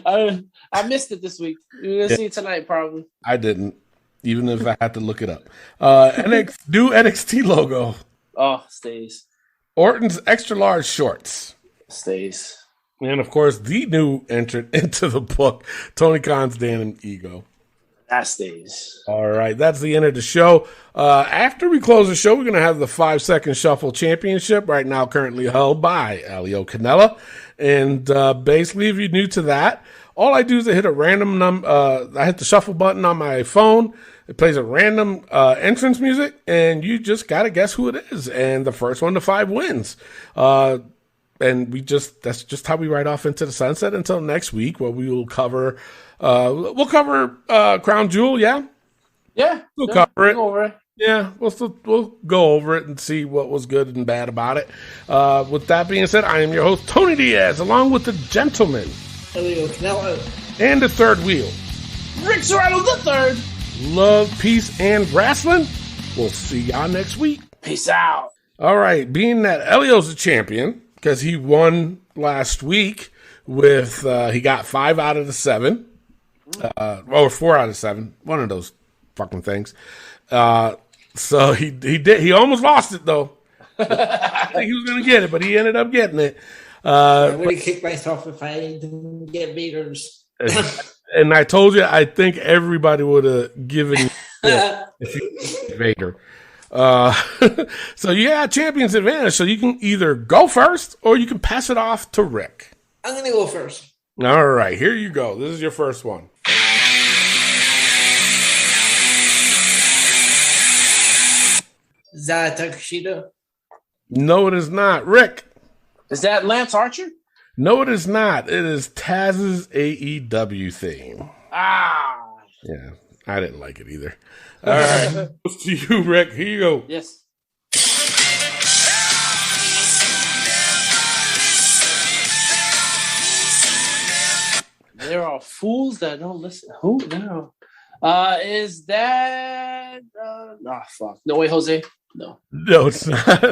I missed it this week. You're going to see it tonight, probably. I didn't, even if I had to look it up. New NXT logo. Oh, stays. Orton's extra large shorts. Stays. And, of course, the new entrant into the book, Tony Khan's damn ego. That stays. All right, that's the end of the show. After we close the show, we're going to have the 5-second shuffle championship, right now currently held by Elio Canella. And basically, if you're new to that, all I do is I hit a random I hit the shuffle button on my phone. It plays a random entrance music, and you just got to guess who it is. And the first one to 5 wins. And that's just how we ride off into the sunset until next week, where we will cover Crown Jewel, yeah? Yeah. We'll cover it. Over it. Yeah, we'll go over it and see what was good and bad about it. With that being said, I am your host, Tony Diaz, along with the gentleman, Elio Canella. and the third wheel. Rick Serrano the third. Love, peace, and wrestling. We'll see y'all next week. Peace out. All right, being that Elio's the champion, because he won last week with, he got 5 out of the 7. Or 4 out of 7. One of those fucking things. So he almost lost it though. I think he was gonna get it, but he ended up getting it. I would have kicked myself if I didn't get beaters. And I told you, I think everybody would have given you if you Vader. So you got champion's advantage. So you can either go first or you can pass it off to Rick. I'm gonna go first. All right, here you go. This is your first one. Is that Takashita? No, it is not. Rick. Is that Lance Archer? No, it is not. It is Taz's AEW theme. Ah. Yeah, I didn't like it either. All right, goes to you, Rick. Here you go. Yes. There are fools that don't listen. Who? No. Is that? Fuck. No way, Jose. No. No, it's not.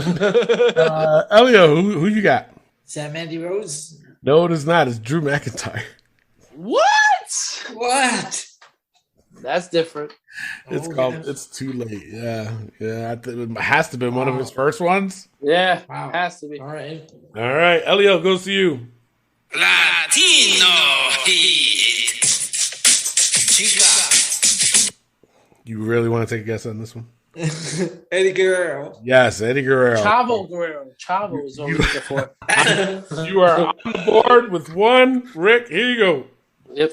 Elio, who you got? Is that Mandy Rose? No, it is not. It's Drew McIntyre. What? What? That's different. It's called It's Too Late. Yeah. It has to have been one of his first ones. Yeah, Wow. has to be. All right. All right, Elio, goes to you. Latino Heat. Chica. You really want to take a guess on this one? Eddie Guerrero. Yes, Eddie Guerrero. Chavo Guerrero. Chavo is what we're looking for. You are on board with one. Rick, here you go. Yep.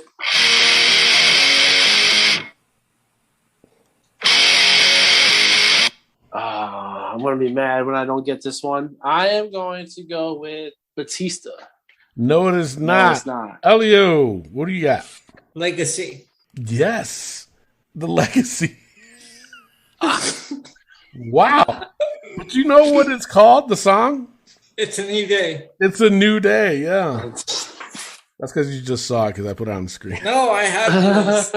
I'm going to be mad when I don't get this one. I am going to go with Batista. No, it is not. No, it's not. Elio, what do you got? Legacy. Yes, the Legacy. Wow. But you know what it's called, the song? It's a new day. It's a new day, yeah. That's because you just saw it because I put it on the screen. No, I have.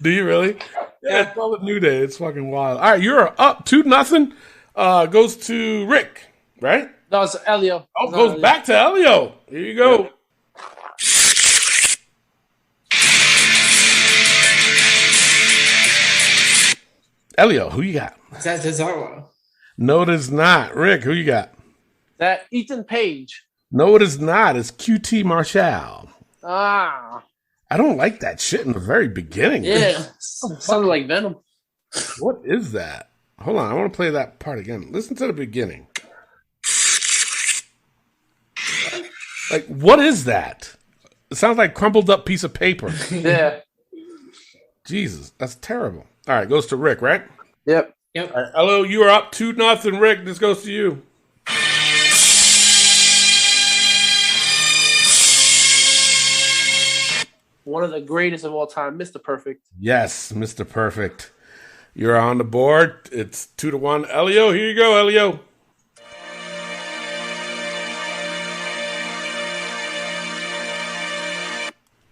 Do you really? Yeah, it's called a new day. It's fucking wild. All right, you're up 2-0. Goes to Rick, right? No, it's Elio. Oh, goes back to Elio. Here you go. Yep. Elio, who you got? Is that Cesaro? No, it is not. Rick, who you got? That Ethan Page. No, it is not. It's QT Marshall. Ah. I don't like that shit in the very beginning. Yeah. Sounded like Venom. What is that? Hold on. I want to play that part again. Listen to the beginning. Like, what is that? It sounds like crumpled up piece of paper. Yeah. Jesus, that's terrible. All right, goes to Rick, right? Yep. Yep. All right, hello, you are up 2-0, Rick. This goes to you. One of the greatest of all time, Mr. Perfect. Yes, Mr. Perfect. You're on the board. It's 2-1. Elio, here you go, Elio.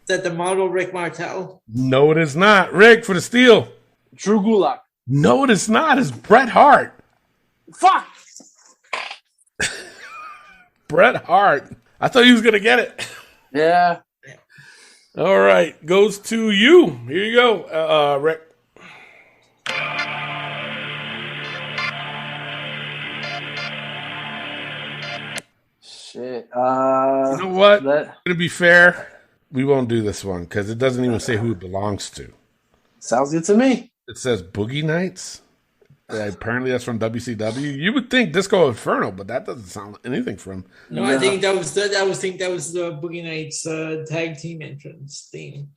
Is that the model Rick Martel? No, it is not. Rick for the steal. Drew Gulak. No, it is not. It's Bret Hart. Fuck! Bret Hart. I thought he was going to get it. Yeah. All right. Goes to you. Here you go, Rick. Shit. You know what? To be fair, we won't do this one because it doesn't even say who it belongs to. Sounds good to me. It says Boogie Nights. Apparently that's from WCW. You would think Disco Inferno, but that doesn't sound like anything from. No, I think that was the Boogie Nights tag team entrance theme.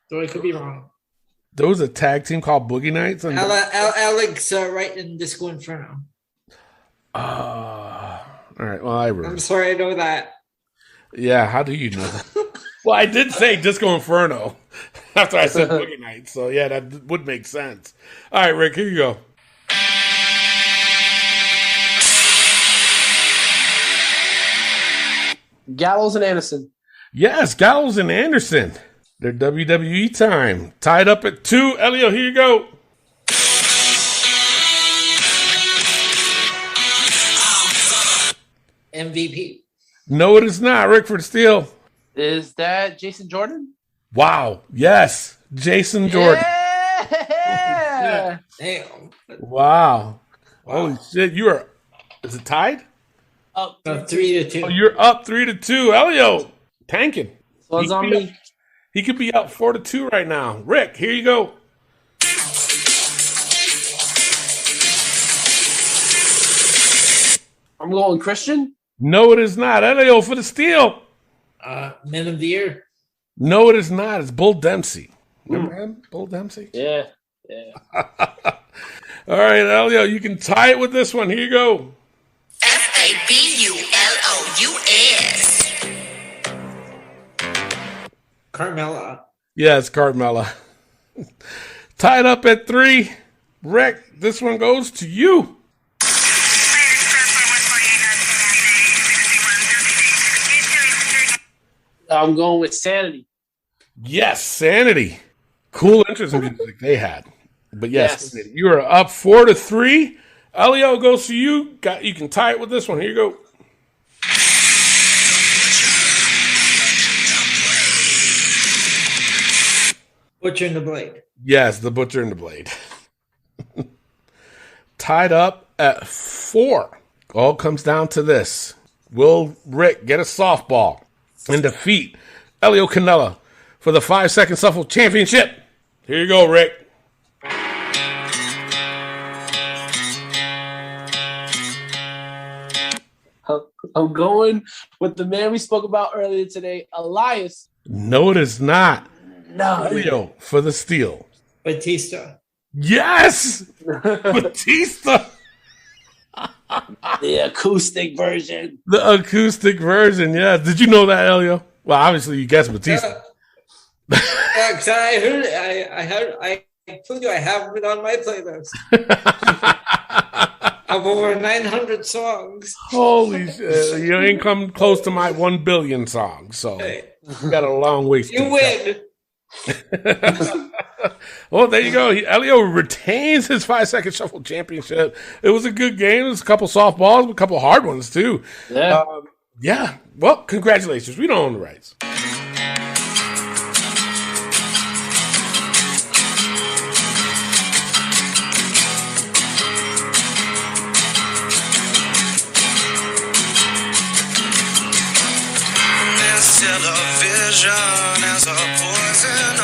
Though I could be wrong. There was a tag team called Boogie Nights. And Alex Wright and Disco Inferno. All right. Well, I'm sorry, I know that. Yeah, how do you know that? Well, I did say Disco Inferno after I said Boogie Nights, so yeah, that would make sense. All right, Rick, here you go. Gallows and Anderson. Yes, Gallows and Anderson. Their WWE time. Tied up at 2. Elio, here you go. MVP. No, it is not. Rick for the steal. Is that Jason Jordan? Wow. Yes. Jason Jordan. Yeah. Damn. Wow. Holy shit. You are. Is it tied? Up 3-2. Oh, you're up 3-2. Elio, tanking. So it's on me. He could be up 4-2 right now. Rick, here you go. I'm going Christian. No, it is not. Elio for the steal. Man of the Year. No, it is not. It's Bull Dempsey. Remember him? Bull Dempsey? Yeah. All right, Elio, you can tie it with this one. Here you go. FABULOUS. Carmella. Yeah, it's Carmella. Tied up at 3. Rick, this one goes to you. I'm going with Sanity. Yes, Sanity. Cool, interesting music they had. But yes, Yes. you are up 4-3. Elio goes to you. You can tie it with this one. Here you go. Butcher and the Blade. Yes, the Butcher and the Blade. Tied up at 4. All comes down to this. Will Rick get a softball and defeat Elio Canella for the 5-second Shuffle Championship? Here you go, Rick. I'm going with the man we spoke about earlier today, Elias. No, it is not. No. Elio for the steal. Batista. Yes! Batista! The acoustic version. The acoustic version, yeah. Did you know that, Elio? Well, obviously you guessed Batista. Cause I heard it. I told you I have it on my playlist. Of over 900 songs. Holy shit. You ain't come close to my 1 billion song, so you got a long ways You win. Well, there you go. Elio retains his 5-second Shuffle Championship. It was a good game. It was a couple softballs, but a couple hard ones, too. Yeah. Yeah. Well, congratulations. We don't own the rights. Television as a poison